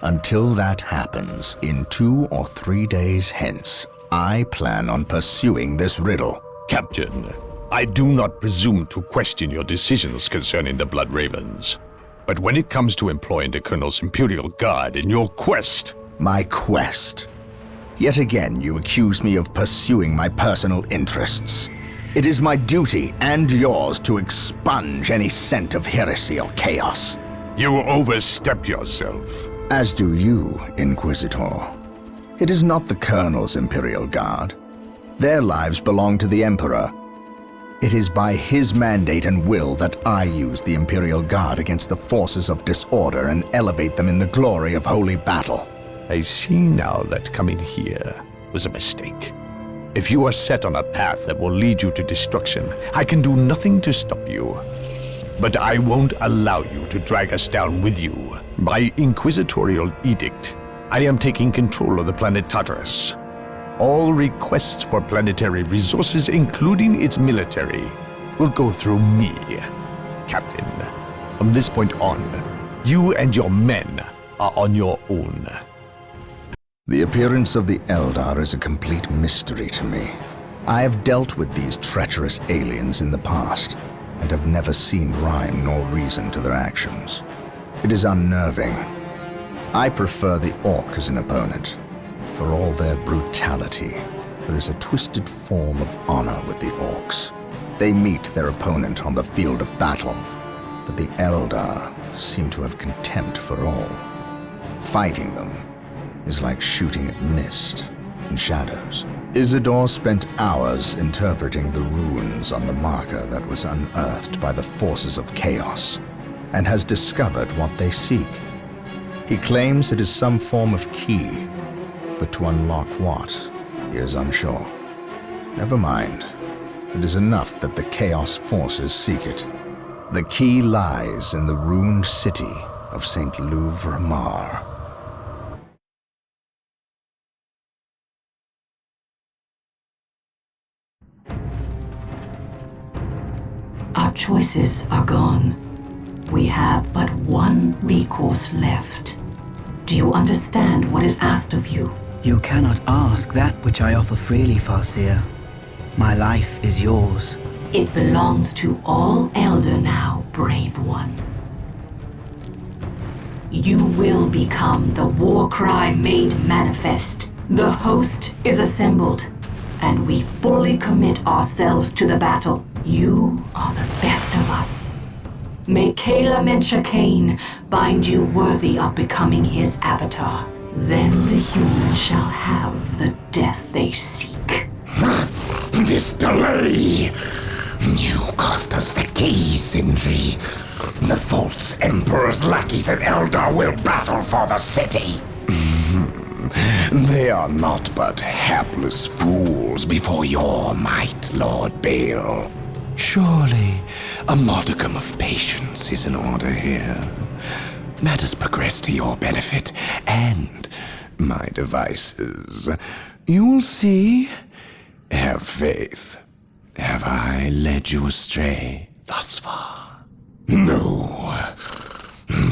Until that happens, in 2 or 3 days hence, I plan on pursuing this riddle. Captain, I do not presume to question your decisions concerning the Blood Ravens. But when it comes to employing the Colonel's Imperial Guard in your quest... My quest Yet again, you accuse me of pursuing my personal interests. It is my duty, and yours, to expunge any scent of heresy or chaos. You overstep yourself. As do you, Inquisitor. It is not the Colonel's Imperial Guard. Their lives belong to the Emperor. It is by his mandate and will that I use the Imperial Guard against the forces of disorder and elevate them in the glory of holy battle. I see now that coming here was a mistake. If you are set on a path that will lead you to destruction, I can do nothing to stop you. But I won't allow you to drag us down with you. By inquisitorial edict, I am taking control of the planet Tartarus. All requests for planetary resources, including its military, will go through me, Captain. From this point on, you and your men are on your own. The appearance of the Eldar is a complete mystery to me. I have dealt with these treacherous aliens in the past, and have never seen rhyme nor reason to their actions. It is unnerving. I prefer the Orc as an opponent. For all their brutality, there is a twisted form of honor with the Orcs. They meet their opponent on the field of battle, but the Eldar seem to have contempt for all. Fighting them is like shooting at mist and shadows. Isidore spent hours interpreting the runes on the marker that was unearthed by the forces of chaos, and has discovered what they seek. He claims it is some form of key, but to unlock what, he is unsure. Never mind. It is enough that the chaos forces seek it. The key lies in the ruined city of St. Louvre-Mar. Our choices are gone. We have but one recourse left. Do you understand what is asked of you? You cannot ask that which I offer freely, Farseer. My life is yours. It belongs to all Elder now, brave one. You will become the war cry made manifest. The host is assembled, and we fully commit ourselves to the battle. You are the best of us. May Kala Mencha Kane bind you worthy of becoming his avatar. Then the humans shall have the death they seek. This delay! You cost us the key, Sindri. The false Emperor's lackeys and Eldar will battle for the city. They are not but hapless fools before your might, Lord Bale. Surely, a modicum of patience is in order here. Let us progress to your benefit and my devices. You'll see. Have faith. Have I led you astray thus far? No.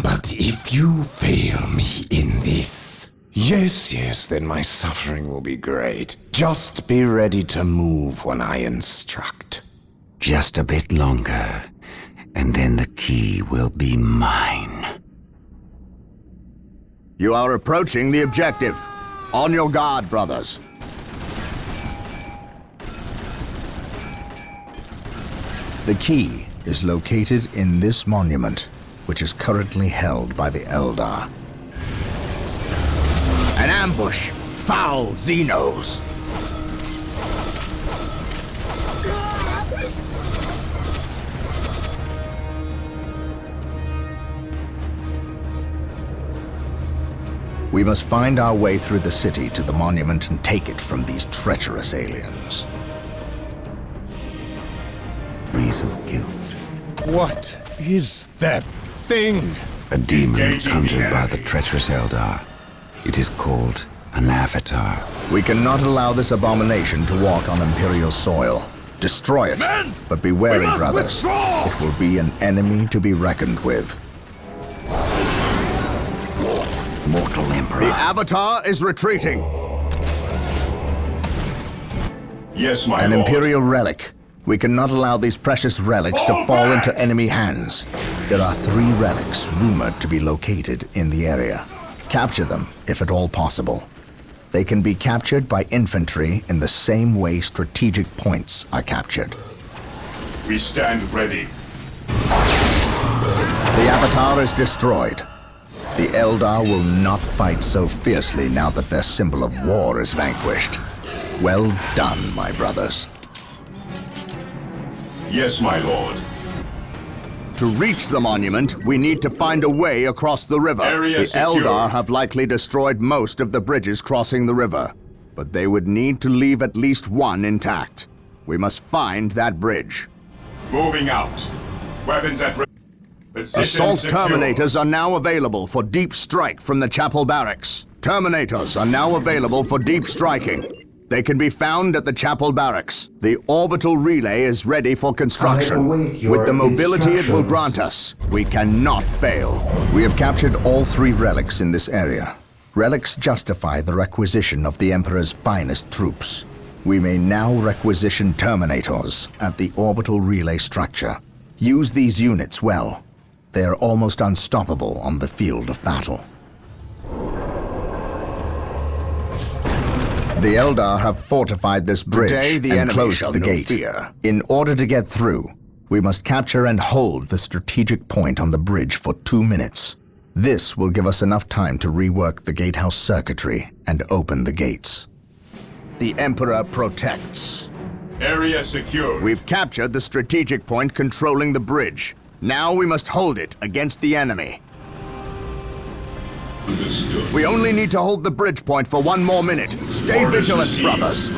But if you fail me in this... Yes, then my suffering will be great. Just be ready to move when I instruct. Just a bit longer, and then the key will be mine. You are approaching the objective. On your guard, brothers. The key is located in this monument, which is currently held by the Eldar. An ambush! Foul Xenos! We must find our way through the city to the monument and take it from these treacherous aliens. Breeze of guilt. What is that thing? A demon conjured by the treacherous Eldar. It is called an avatar. We cannot allow this abomination to walk on Imperial soil. Destroy it. Men! But be wary, brothers. Withdraw! It will be an enemy to be reckoned with. Mortal Emperor. The Avatar is retreating. Yes, my An lord. Imperial relic. We cannot allow these precious relics to fall into enemy hands. There are 3 relics rumored to be located in the area. Capture them, if at all possible. They can be captured by infantry in the same way strategic points are captured. We stand ready. The Avatar is destroyed. The Eldar will not fight so fiercely now that their symbol of war is vanquished. Well done, my brothers. Yes, my lord. To reach the monument, we need to find a way across the river. The Eldar have likely destroyed most of the bridges crossing the river, but they would need to leave at least one intact. We must find that bridge. Moving out. Weapons at ready. Assault Terminators are now available for deep strike from the chapel barracks. Terminators are now available for deep striking. They can be found at the chapel barracks. The orbital relay is ready for construction. With the mobility it will grant us, we cannot fail. We have captured all 3 relics in this area. Relics justify the requisition of the Emperor's finest troops. We may now requisition Terminators at the orbital relay structure. Use these units well. They are almost unstoppable on the field of battle. The Eldar have fortified this bridge and closed the gate. In order to get through, we must capture and hold the strategic point on the bridge for 2 minutes. This will give us enough time to rework the gatehouse circuitry and open the gates. The Emperor protects. Area secure. We've captured the strategic point controlling the bridge. Now we must hold it against the enemy. Understood. We only need to hold the bridge point for 1 more minute. Stay vigilant, brothers.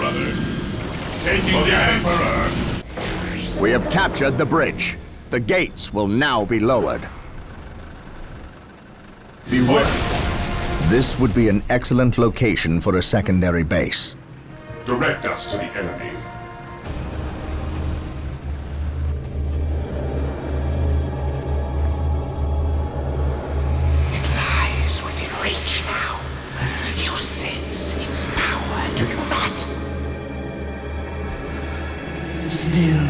Taking damage. We have captured the bridge. The gates will now be lowered. Beware. This would be an excellent location for a secondary base. Direct us to the enemy. It lies within reach now. You sense its power, do you not? Still,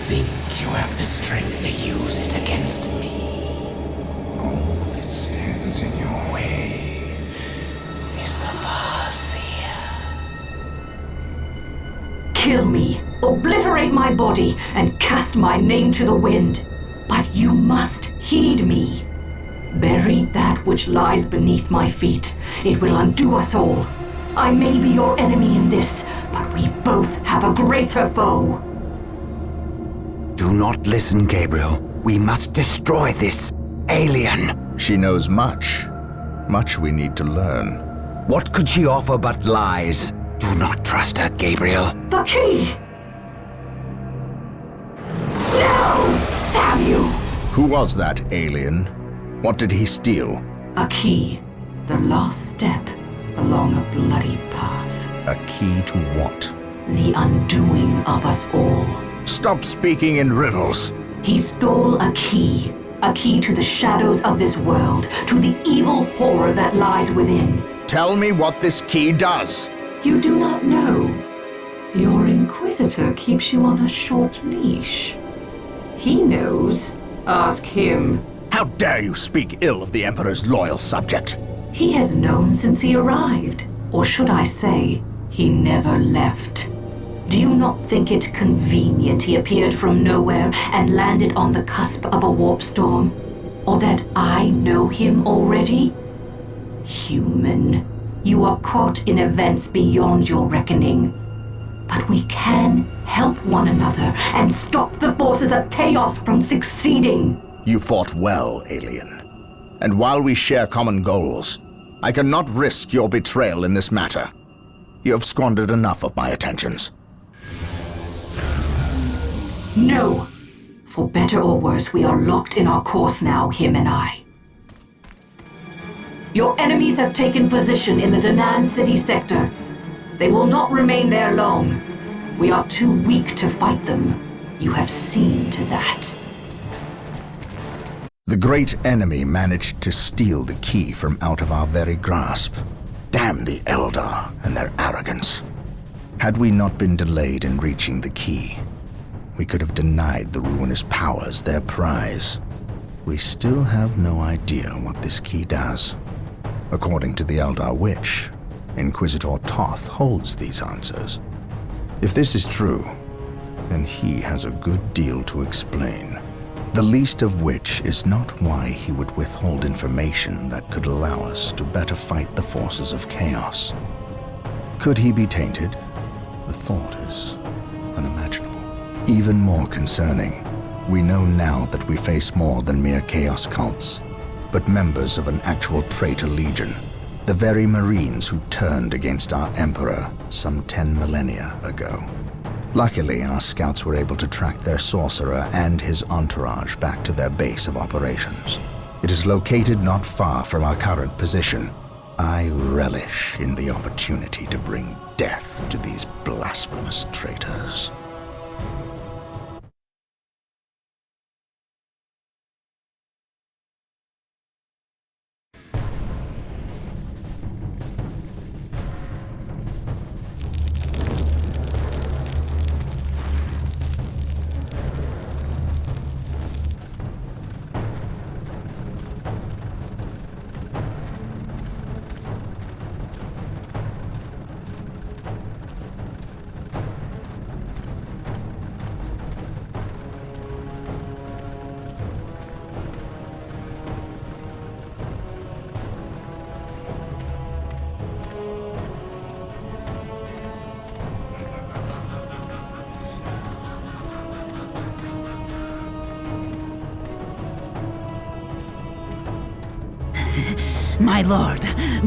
think you have the strength to use it against me. All that stands in your way is the Farseer. Kill me, obliterate my body, and cast my name to the wind. But you must heed me. Bury that which lies beneath my feet. It will undo us all. I may be your enemy in this, but we both have a greater foe. Do not listen, Gabriel. We must destroy this alien. She knows much. Much we need to learn. What could she offer but lies? Do not trust her, Gabriel. The key! No! Damn you! Who was that alien? What did he steal? A key. The last step along a bloody path. A key to what? The undoing of us all. Stop speaking in riddles. He stole a key. A key to the shadows of this world, to the evil horror that lies within. Tell me what this key does. You do not know. Your Inquisitor keeps you on a short leash. He knows. Ask him. How dare you speak ill of the Emperor's loyal subject? He has known since he arrived. Or should I say, he never left. Do you not think it convenient he appeared from nowhere and landed on the cusp of a warp storm? Or that I know him already? Human, you are caught in events beyond your reckoning. But we can help one another and stop the forces of chaos from succeeding. You fought well, alien. And while we share common goals, I cannot risk your betrayal in this matter. You have squandered enough of my attentions. No. For better or worse, we are locked in our course now, him and I. Your enemies have taken position in the Danan City sector. They will not remain there long. We are too weak to fight them. You have seen to that. The great enemy managed to steal the key from out of our very grasp. Damn the Eldar and their arrogance. Had we not been delayed in reaching the key, we could have denied the ruinous powers their prize. We still have no idea what this key does. According to the Eldar Witch, Inquisitor Toth holds these answers. If this is true, then he has a good deal to explain. The least of which is not why he would withhold information that could allow us to better fight the forces of chaos. Could he be tainted? The thought is unimaginable. Even more concerning, we know now that we face more than mere chaos cults, but members of an actual traitor legion, the very Marines who turned against our Emperor some 10 millennia ago. Luckily, our scouts were able to track their sorcerer and his entourage back to their base of operations. It is located not far from our current position. I relish in the opportunity to bring death to these blasphemous traitors. My lord,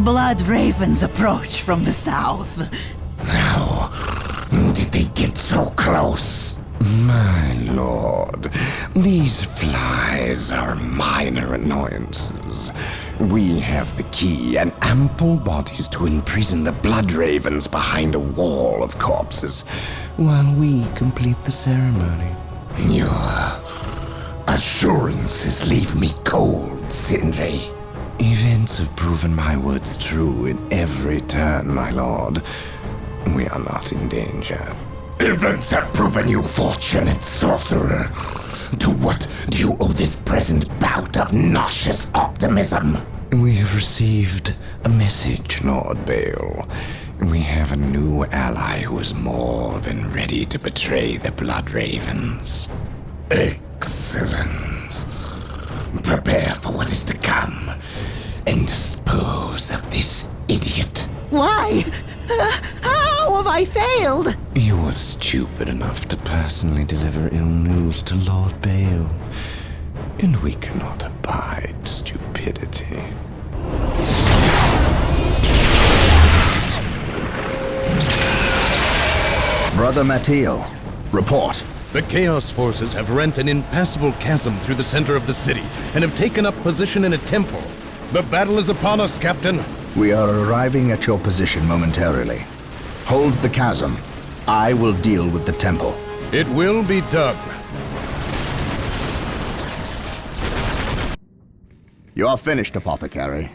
blood ravens approach from the south. How did they get so close? My lord, these flies are minor annoyances. We have the key and ample bodies to imprison the blood ravens behind a wall of corpses, while we complete the ceremony. Your assurances leave me cold, Sindri. Events have proven my words true in every turn, my lord. We are not in danger. Events have proven you fortunate, sorcerer. To what do you owe this present bout of nauseous optimism? We have received a message, Lord Bale. We have a new ally who is more than ready to betray the Blood Ravens. Excellent. Prepare for what is to come, and dispose of this idiot. Why? How have I failed? You were stupid enough to personally deliver ill news to Lord Bale, and we cannot abide stupidity. Brother Mattiel, report. The Chaos Forces have rent an impassable chasm through the center of the city and have taken up position in a temple. The battle is upon us, Captain. We are arriving at your position momentarily. Hold the chasm. I will deal with the temple. It will be done. You are finished, Apothecary.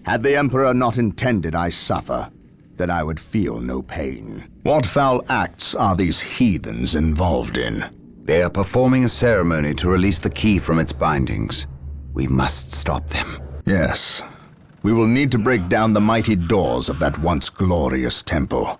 Had the Emperor not intended I suffer, then I would feel no pain. What foul acts are these heathens involved in? They are performing a ceremony to release the key from its bindings. We must stop them. Yes. We will need to break down the mighty doors of that once glorious temple.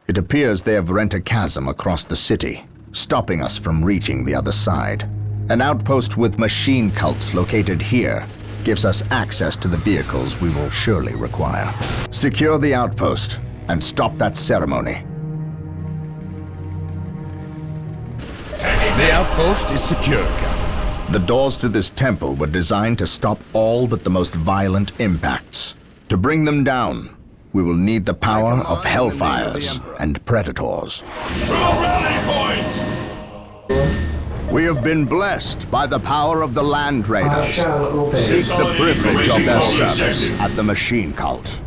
It appears they have rent a chasm across the city, stopping us from reaching the other side. An outpost with machine cults located here gives us access to the vehicles we will surely require. Secure the outpost and stop that ceremony. The outpost is secure, Captain. The doors to this temple were designed to stop all but the most violent impacts. To bring them down, we will need the power of Hellfires and Predators. We have been blessed by the power of the Land Raiders. Seek the privilege of their service at the Machine Cult.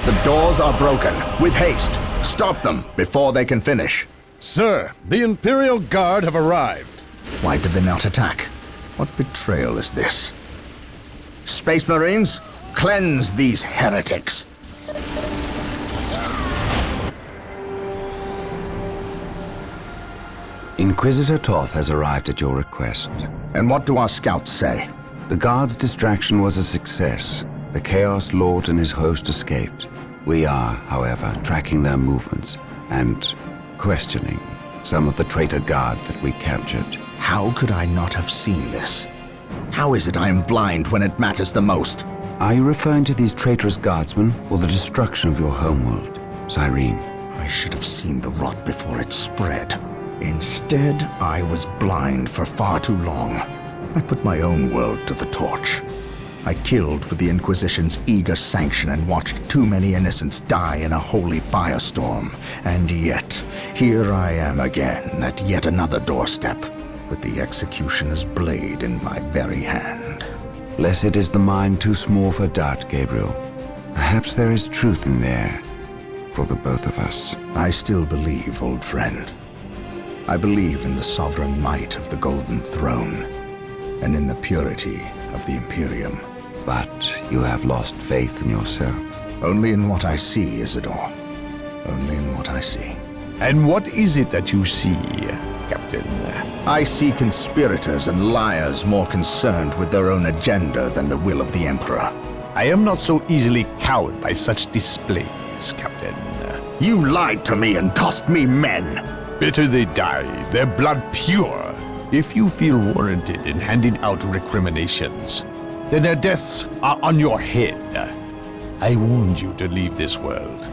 The doors are broken. With haste, stop them before they can finish. Sir, the Imperial Guard have arrived. Why did they not attack? What betrayal is this? Space Marines, cleanse these heretics. Inquisitor Toth has arrived at your request. And what do our scouts say? The Guard's distraction was a success. The Chaos Lord and his host escaped. We are, however, tracking their movements and questioning some of the traitor guard that we captured. How could I not have seen this? How is it I am blind when it matters the most? Are you referring to these traitorous guardsmen or the destruction of your homeworld, Cyrene? I should have seen the rot before it spread. Instead, I was blind for far too long. I put my own world to the torch. I killed with the Inquisition's eager sanction and watched too many innocents die in a holy firestorm. And yet, here I am again at yet another doorstep, with the executioner's blade in my very hand. Blessed is the mind too small for doubt, Gabriel. Perhaps there is truth in there, for the both of us. I still believe, old friend. I believe in the sovereign might of the Golden Throne, and in the purity of the Imperium. But you have lost faith in yourself. Only in what I see, Isidore. Only in what I see. And what is it that you see, Captain? I see conspirators and liars more concerned with their own agenda than the will of the Emperor. I am not so easily cowed by such displays, Captain. You lied to me and cost me men! Better they die, their blood pure. If you feel warranted in handing out recriminations, then their deaths are on your head. I warned you to leave this world,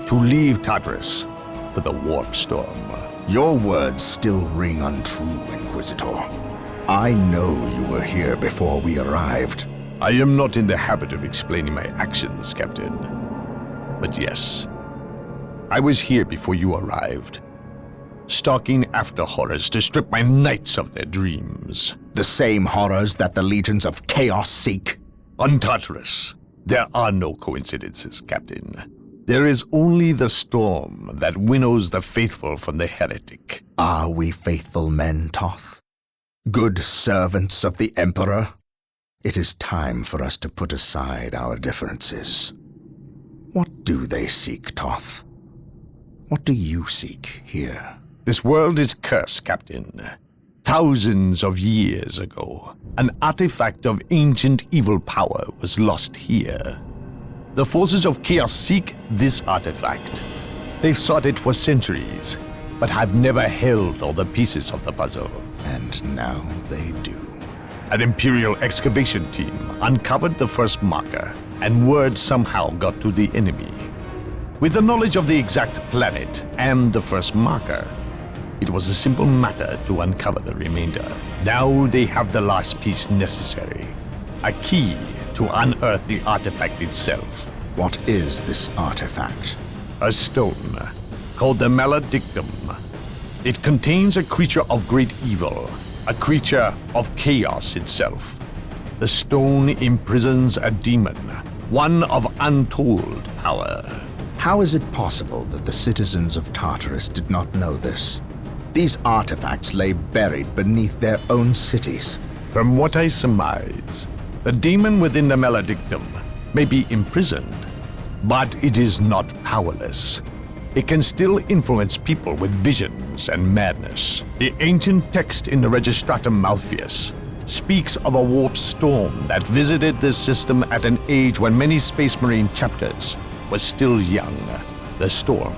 to leave Tartarus for the warp storm. Your words still ring untrue, Inquisitor. I know you were here before we arrived. I am not in the habit of explaining my actions, Captain. But yes, I was here before you arrived, stalking after horrors to strip my knights of their dreams. The same horrors that the legions of chaos seek? On Tartarus, there are no coincidences, Captain. There is only the storm that winnows the faithful from the heretic. Are we faithful men, Toth? Good servants of the Emperor? It is time for us to put aside our differences. What do they seek, Toth? What do you seek here? This world is cursed, Captain. Thousands of years ago, an artifact of ancient evil power was lost here. The forces of chaos seek this artifact. They've sought it for centuries, but have never held all the pieces of the puzzle. And now they do. An Imperial excavation team uncovered the first marker, and word somehow got to the enemy. With the knowledge of the exact planet and the first marker, it was a simple matter to uncover the remainder. Now they have the last piece necessary, a key to unearth the artifact itself. What is this artifact? A stone, called the Maledictum. It contains a creature of great evil, a creature of chaos itself. The stone imprisons a demon, one of untold power. How is it possible that the citizens of Tartarus did not know this? These artifacts lay buried beneath their own cities. From what I surmise, the demon within the Maledictum may be imprisoned, but it is not powerless. It can still influence people with visions and madness. The ancient text in the Registratum Malpheus speaks of a warp storm that visited this system at an age when many Space Marine chapters were still young. The storm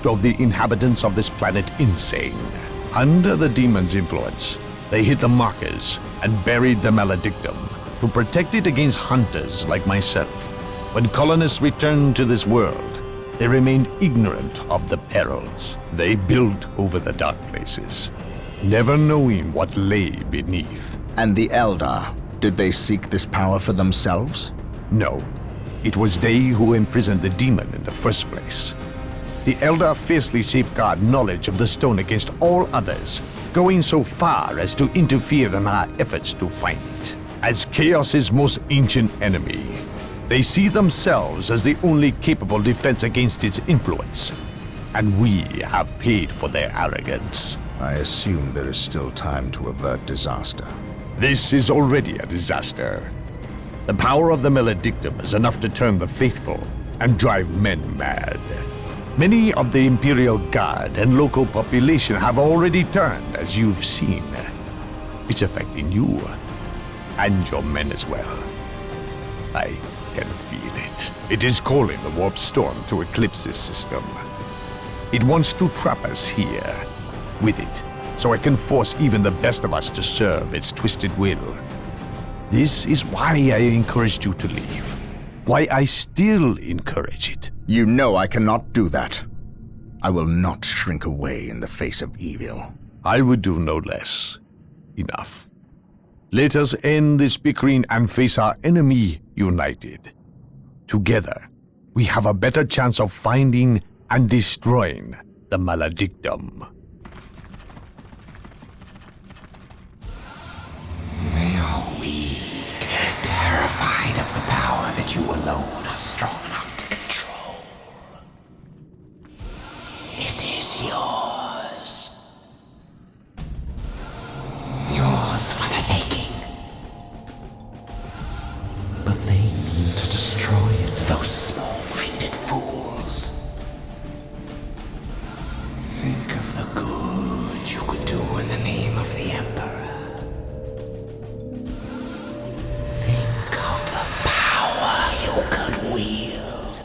drove the inhabitants of this planet insane. Under the demon's influence, they hit the markers and buried the Maledictum to protect it against hunters like myself. When colonists returned to this world, they remained ignorant of the perils. They built over the dark places, never knowing what lay beneath. And the Eldar, did they seek this power for themselves? No. It was they who imprisoned the demon in the first place. The Eldar fiercely safeguard knowledge of the stone against all others, going so far as to interfere in our efforts to find it. As Chaos's most ancient enemy, they see themselves as the only capable defense against its influence. And we have paid for their arrogance. I assume there is still time to avert disaster. This is already a disaster. The power of the Maledictum is enough to turn the faithful and drive men mad. Many of the Imperial Guard and local population have already turned, as you've seen. It's affecting you, and your men as well. I can feel it. It is calling the warp storm to eclipse this system. It wants to trap us here, with it, so it can force even the best of us to serve its twisted will. This is why I encouraged you to leave. Why I still encourage it. You know I cannot do that. I will not shrink away in the face of evil. I would do no less. Enough. Let us end this bickering and face our enemy united. Together, we have a better chance of finding and destroying the Maledictum. They are weak, terrified of the power that you alone are strong enough to control. It is yours. Yours for the taking. But they mean to destroy it, those small-minded fools. Think of the good you could do in the name of the Emperor. Think of the power you could wield.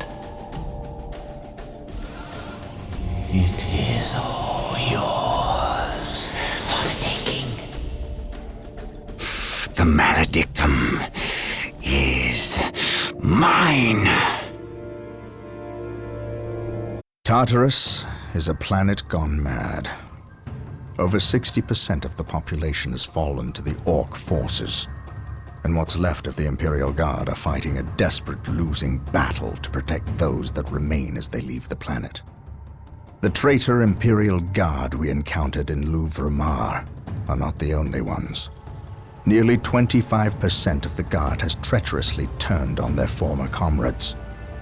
It is all yours for the taking. The Maledictum is mine. Tartarus is a planet gone mad. Over 60% of the population has fallen to the Orc forces, and what's left of the Imperial Guard are fighting a desperate losing battle to protect those that remain as they leave the planet. The traitor Imperial Guard we encountered in Louvre-Mar are not the only ones. Nearly 25% of the Guard has treacherously turned on their former comrades,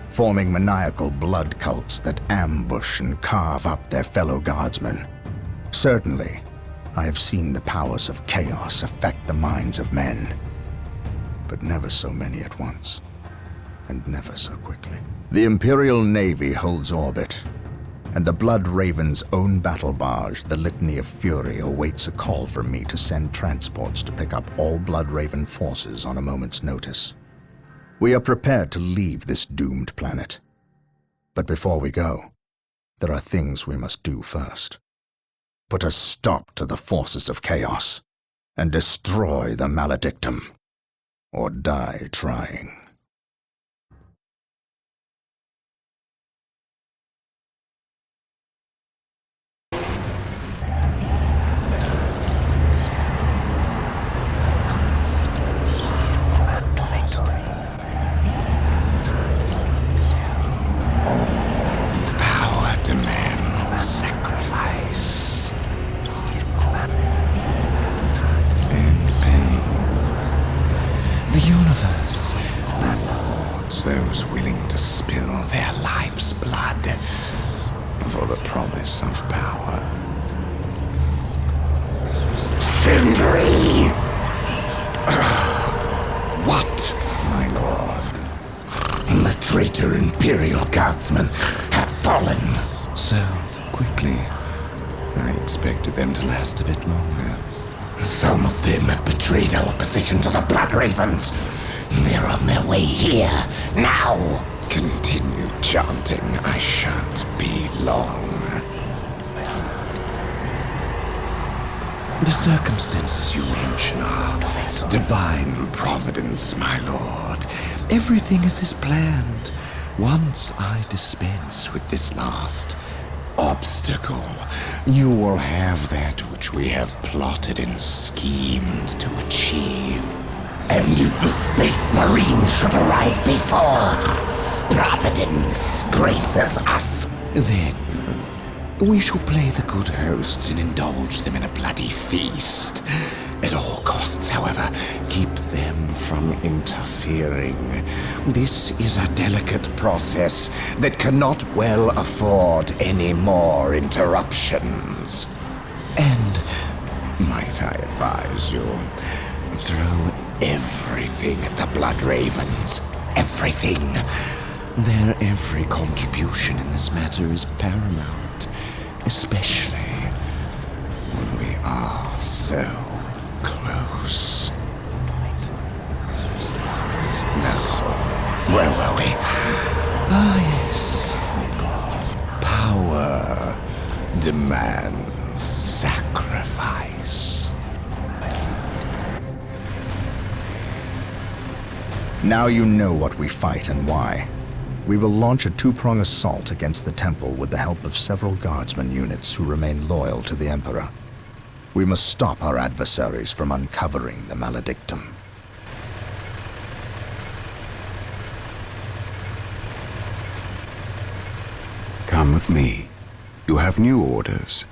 forming maniacal blood cults that ambush and carve up their fellow Guardsmen. Certainly, I have seen the powers of chaos affect the minds of men, but never so many at once, and never so quickly. The Imperial Navy holds orbit, and the Blood Raven's own battle barge, the Litany of Fury, awaits a call from me to send transports to pick up all Blood Raven forces on a moment's notice. We are prepared to leave this doomed planet. But before we go, there are things we must do first. Put a stop to the forces of chaos, and destroy the Maledictum, or die trying. Demands sacrifice and pain. The universe rewards those willing to spill their life's blood for the promise of power. Sindri! What, my lord? The traitor Imperial Guardsmen have fallen. So quickly. I expected them to last a bit longer. Some of them have betrayed our position to the Blood Ravens. They're on their way here, now! Continue chanting. I shan't be long. The circumstances you mention are divine providence, my lord. Everything is as planned. Once I dispense with this last obstacle, you will have that which we have plotted and schemed to achieve. And if the Space Marine should arrive before Providence graces us, then we shall play the good hosts and indulge them in a bloody feast. At all costs, however, keep them from interfering. This is a delicate process that cannot well afford any more interruptions. And, might I advise you, throw everything at the Blood Ravens. Everything. Their every contribution in this matter is paramount, especially when we are so close. Now, well man's sacrifice. Now you know what we fight and why. We will launch a two-prong assault against the temple with the help of several guardsman units who remain loyal to the Emperor. We must stop our adversaries from uncovering the maledictum. Come with me. You have new orders.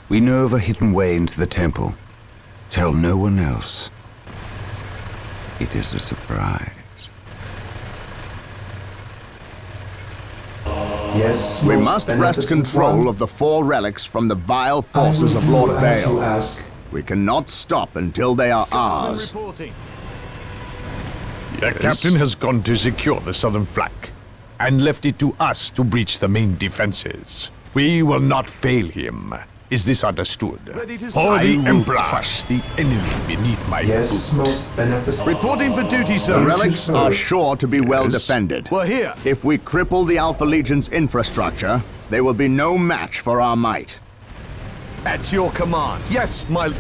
We know of a hidden way into the temple. Tell no one else. It is a surprise. Yes, We must wrest control of the 4 relics from the vile forces of Lord Baal. We cannot stop until they are ours. The captain has gone to secure the southern flank, and left it to us to breach the main defenses. We will not fail him. Is this understood? For the Emperor! Crush the enemy beneath my boot. Reporting for duty, sir. The relics are sure to be well defended. We're here. If we cripple the Alpha Legion's infrastructure, they will be no match for our might. At your command. Yes, my...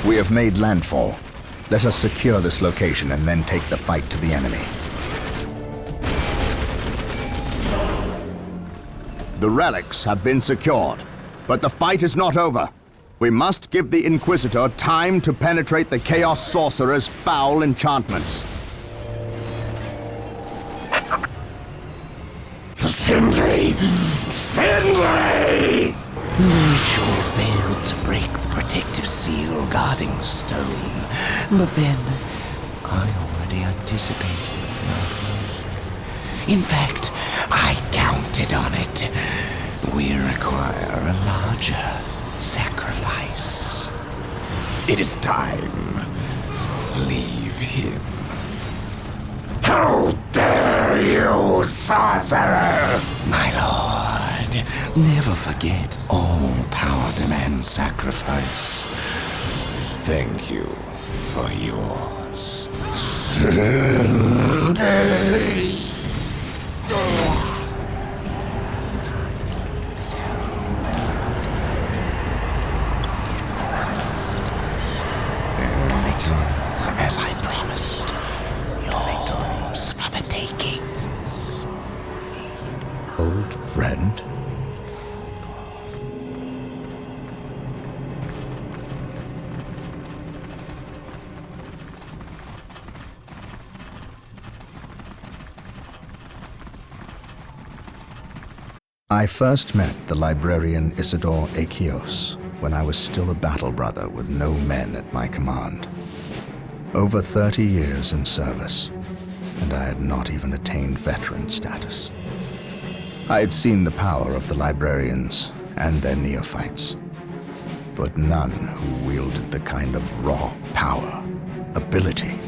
We have made landfall. Let us secure this location and then take the fight to the enemy. The relics have been secured, but the fight is not over. We must give the Inquisitor time to penetrate the Chaos Sorcerer's foul enchantments. Sindri! Sindri! Nature failed to break the protective seal guarding the stone, but then I already anticipated it, not wrong. In fact, I counted on it. We require a larger sacrifice. It is time. Leave him. How dare you, sorcerer! My lord, never forget all power demands sacrifice. Thank you for yours. As I promised, yours for the taking. Old friend? I first met the librarian Isidore Achios when I was still a battle brother with no men at my command. Over 30 years in service, and I had not even attained veteran status. I had seen the power of the librarians and their neophytes, but none who wielded the kind of raw power, ability,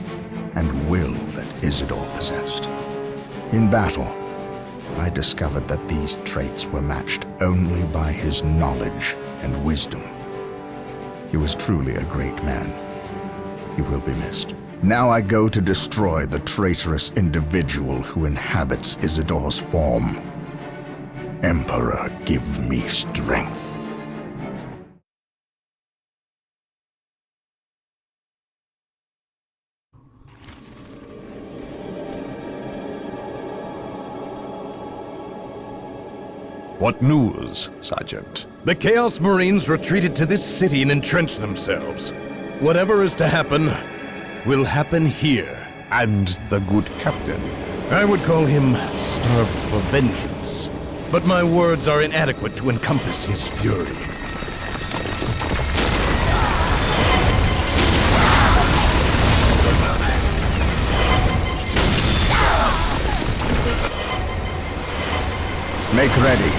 and will that Isidore possessed. In battle, I discovered that these traits were matched only by his knowledge and wisdom. He was truly a great man. He will be missed. Now I go to destroy the traitorous individual who inhabits Isidore's form. Emperor, give me strength. What news, Sergeant? The Chaos Marines retreated to this city and entrenched themselves. Whatever is to happen, will happen here. And the good captain? I would call him starved for vengeance. But my words are inadequate to encompass his fury. Make ready.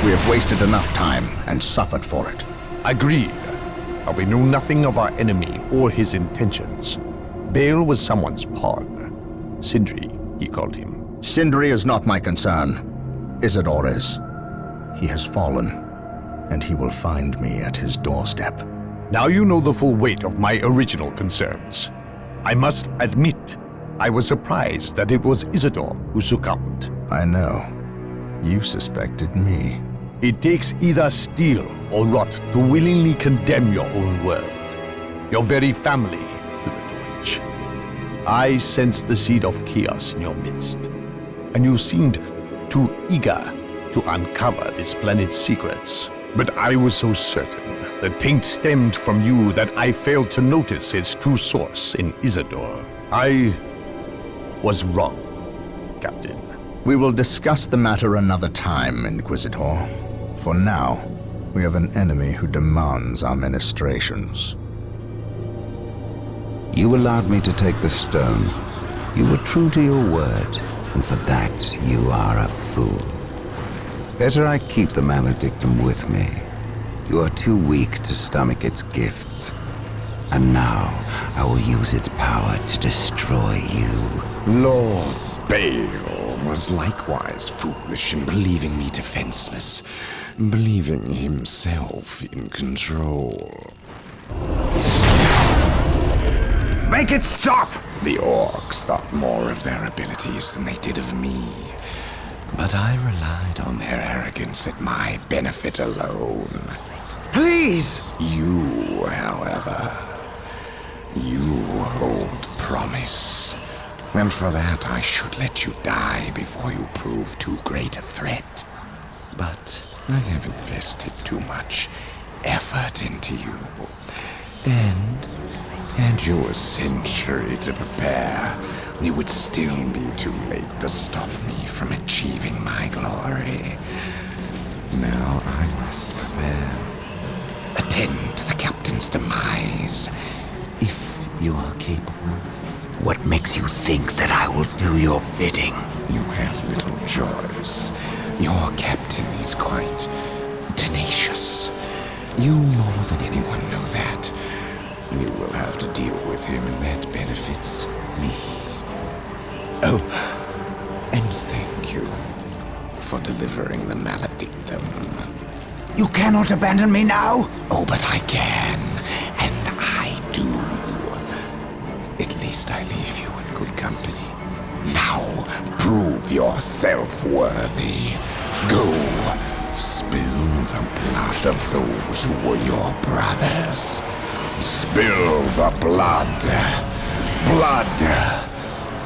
We have wasted enough time and suffered for it. Agreed. But we knew nothing of our enemy or his intentions. Baal was someone's pawn. Sindri, he called him. Sindri is not my concern. Isidore is. He has fallen, and he will find me at his doorstep. Now you know the full weight of my original concerns. I must admit, I was surprised that it was Isidore who succumbed. I know. You suspected me. It takes either steel or rot to willingly condemn your own world, your very family, to the torch. I sensed the seed of chaos in your midst, and you seemed too eager to uncover this planet's secrets. But I was so certain the taint stemmed from you that I failed to notice its true source in Isidore. I was wrong, Captain. We will discuss the matter another time, Inquisitor. For now, we have an enemy who demands our ministrations. You allowed me to take the stone. You were true to your word, and for that you are a fool. Better I keep the maledictum with me. You are too weak to stomach its gifts. And now, I will use its power to destroy you. Lord Bale was likewise foolish in believing me defenseless, believing himself in control. Make it stop! The orcs thought more of their abilities than they did of me. But I relied on their arrogance at my benefit alone. Please! You, however, you hold promise. And for that, I should let you die before you prove too great a threat. But I have invested too much effort into you. And had you a century to prepare, it would still be too late to stop me from achieving my glory. Now I must prepare. Attend to the captain's demise, if you are capable. What makes you think that I will do your bidding? You have little choice. Your captain is quite tenacious. You more than anyone know that. You will have to deal with him, and that benefits me. Oh, and thank you for delivering the maledictum. You cannot abandon me now? Oh, but I can, and I do. At least I leave you in good company. Now, prove yourself worthy. Go, spill the blood of those who were your brothers. Spill the blood. Blood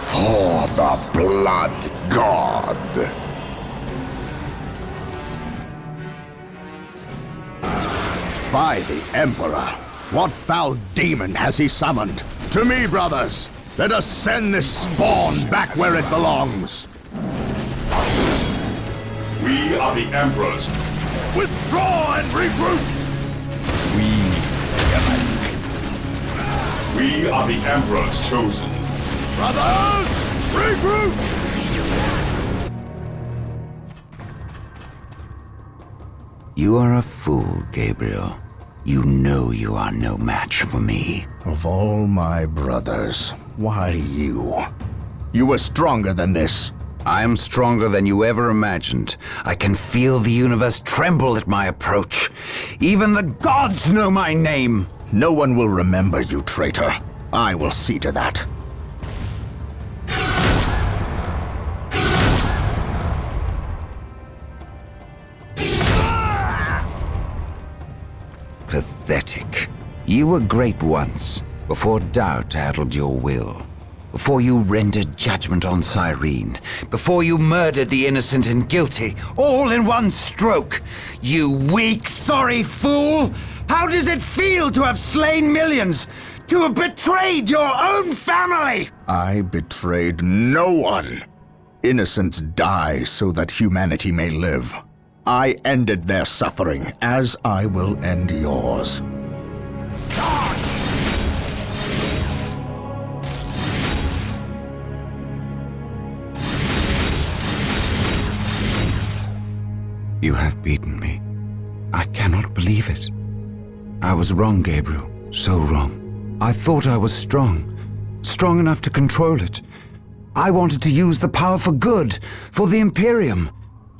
for the blood god. By the Emperor, what foul demon has he summoned? To me, brothers, let us send this spawn back where it belongs. We are the Emperors. Withdraw and regroup! We are the Emperor's chosen. Brothers, regroup! You are a fool, Gabriel. You know you are no match for me. Of all my brothers, why you? You were stronger than this. I am stronger than you ever imagined. I can feel the universe tremble at my approach. Even the gods know my name. No one will remember you, traitor. I will see to that. Pathetic. You were great once, before doubt addled your will. Before you rendered judgment on Cyrene. Before you murdered the innocent and guilty, all in one stroke. You weak, sorry fool! How does it feel to have slain millions? To have betrayed your own family? I betrayed no one. Innocents die so that humanity may live. I ended their suffering, as I will end yours. You have beaten me. I cannot believe it. I was wrong, Gabriel. So wrong. I thought I was strong. Strong enough to control it. I wanted to use the power for good, for the Imperium.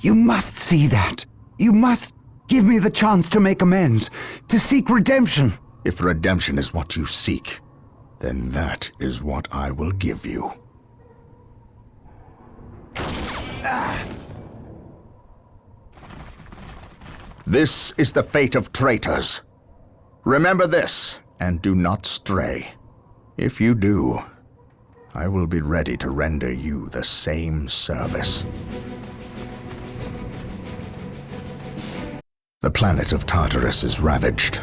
You must see that. You must give me the chance to make amends, to seek redemption. If redemption is what you seek, then that is what I will give you. This is the fate of traitors. Remember this, and do not stray. If you do, I will be ready to render you the same service. The planet of Tartarus is ravaged.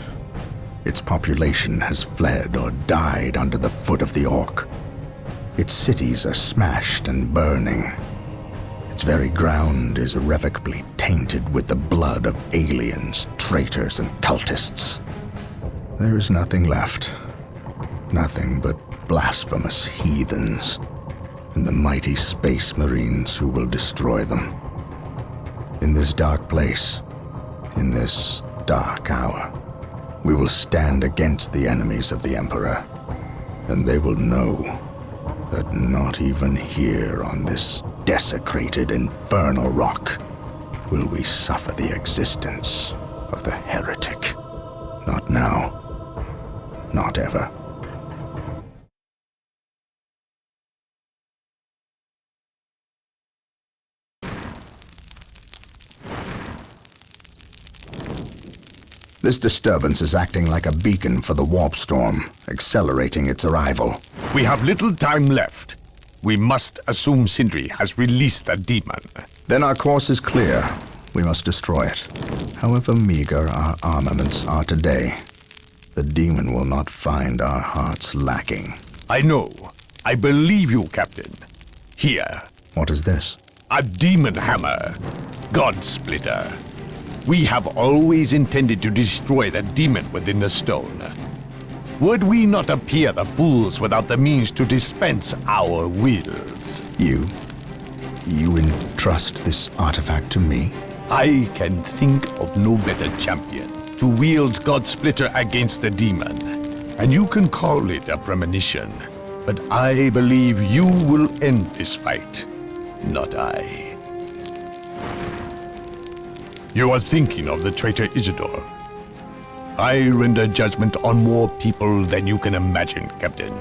Its population has fled or died under the foot of the Orc. Its cities are smashed and burning. Its very ground is irrevocably tainted with the blood of aliens, traitors, and cultists. There is nothing left. Nothing but blasphemous heathens and the mighty space marines who will destroy them. In this dark place, in this dark hour, we will stand against the enemies of the Emperor, and they will know that not even here on this desecrated infernal rock will we suffer the existence of the heretic. Not now, not ever. This disturbance is acting like a beacon for the warp storm, accelerating its arrival. We have little time left. We must assume Sindri has released the demon. Then our course is clear. We must destroy it. However meager our armaments are today, the demon will not find our hearts lacking. I know. I believe you, Captain. Here. What is this? A demon hammer. God Splitter. We have always intended to destroy the demon within the stone. Would we not appear the fools without the means to dispense our wills? You entrust this artifact to me? I can think of no better champion to wield God Splitter against the demon. And you can call it a premonition. But I believe you will end this fight, not I. You are thinking of the traitor Isidore. I render judgment on more people than you can imagine, Captain.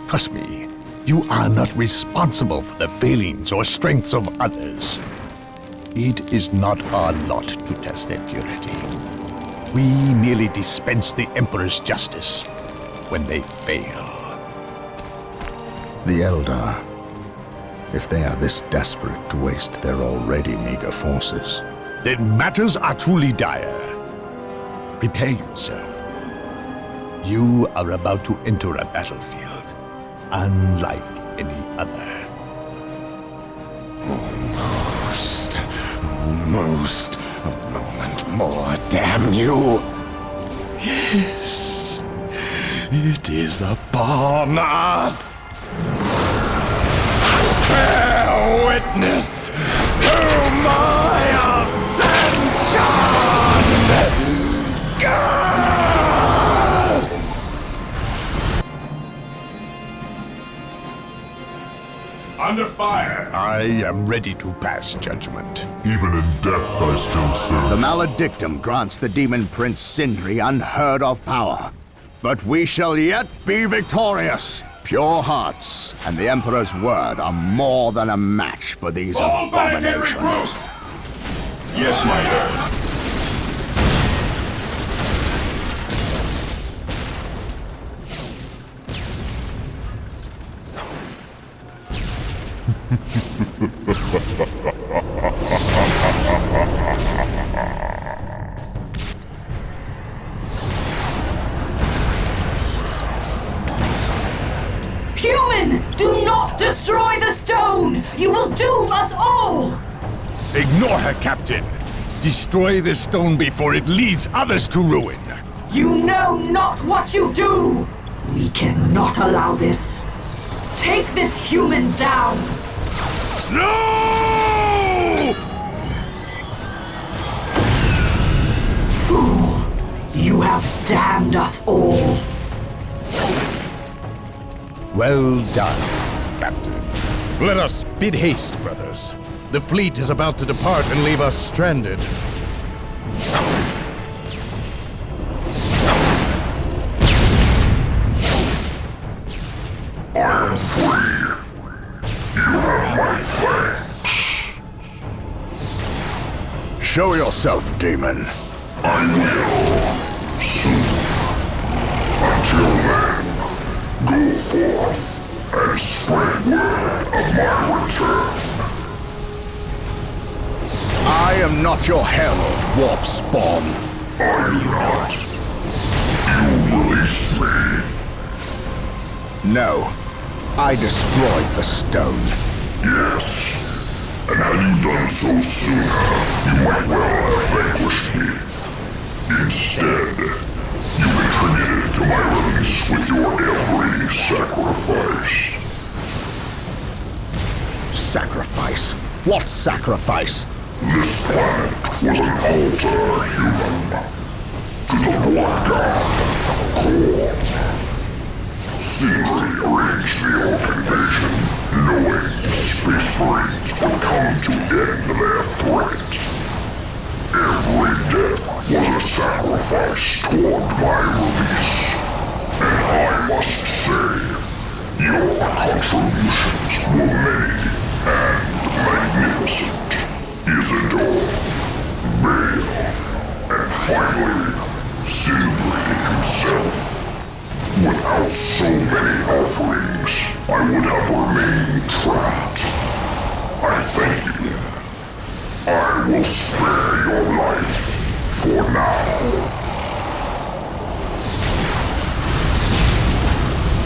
Trust me, you are not responsible for the failings or strengths of others. It is not our lot to test their purity. We merely dispense the Emperor's justice when they fail. The Eldar, if they are this desperate to waste their already meager forces, then matters are truly dire. Prepare yourself. You are about to enter a battlefield, unlike any other. Almost. A moment more, damn you. Yes, it is upon us. Bear witness to my ascension! Under fire! I am ready to pass judgment. Even in death I still serve. The Maledictum grants the Demon Prince Sindri unheard of power. But we shall yet be victorious. Pure hearts and the Emperor's word are more than a match for these abominations. Yes, my lord. Human! Do not destroy the stone! You will doom us all! Ignore her, Captain. Destroy this stone before it leads others to ruin. You know not what you do! We cannot allow this. Take this human down! No! Fool! You have damned us all. Well done, Captain. Let us bid haste, brothers. The fleet is about to depart and leave us stranded. I am free. You have my thanks. Show yourself. yourself, demon. I will. Soon. Until then, go forth and spread word of my return. I am not your herald, warp spawn. Are you not? You released me. No. I destroyed the stone. Yes. And had you done so sooner, you might well have vanquished me. Instead, you contributed to my release with your every sacrifice. Sacrifice? What sacrifice? This planet was an altar, human. To the blood god, Korn. Sindri arranged the Orc invasion, knowing the Space Marines would come to end their threat. Every death was a sacrifice toward my release. And I must say, your contributions were many and magnificent. Isidore, Bale, and finally, Sindri himself. Without so many offerings, I would have remained trapped. I thank you. I will spare your life for now.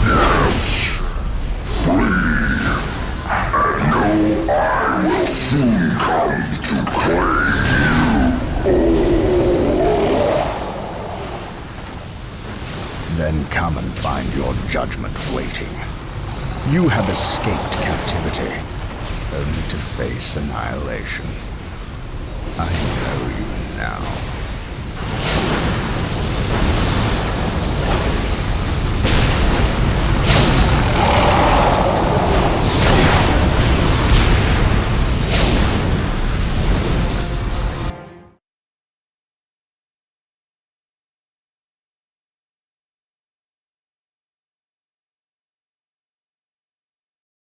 Yes, free. And know I will soon come to claim you all. Then come and find your judgment waiting. You have escaped captivity, only to face annihilation. I know you now.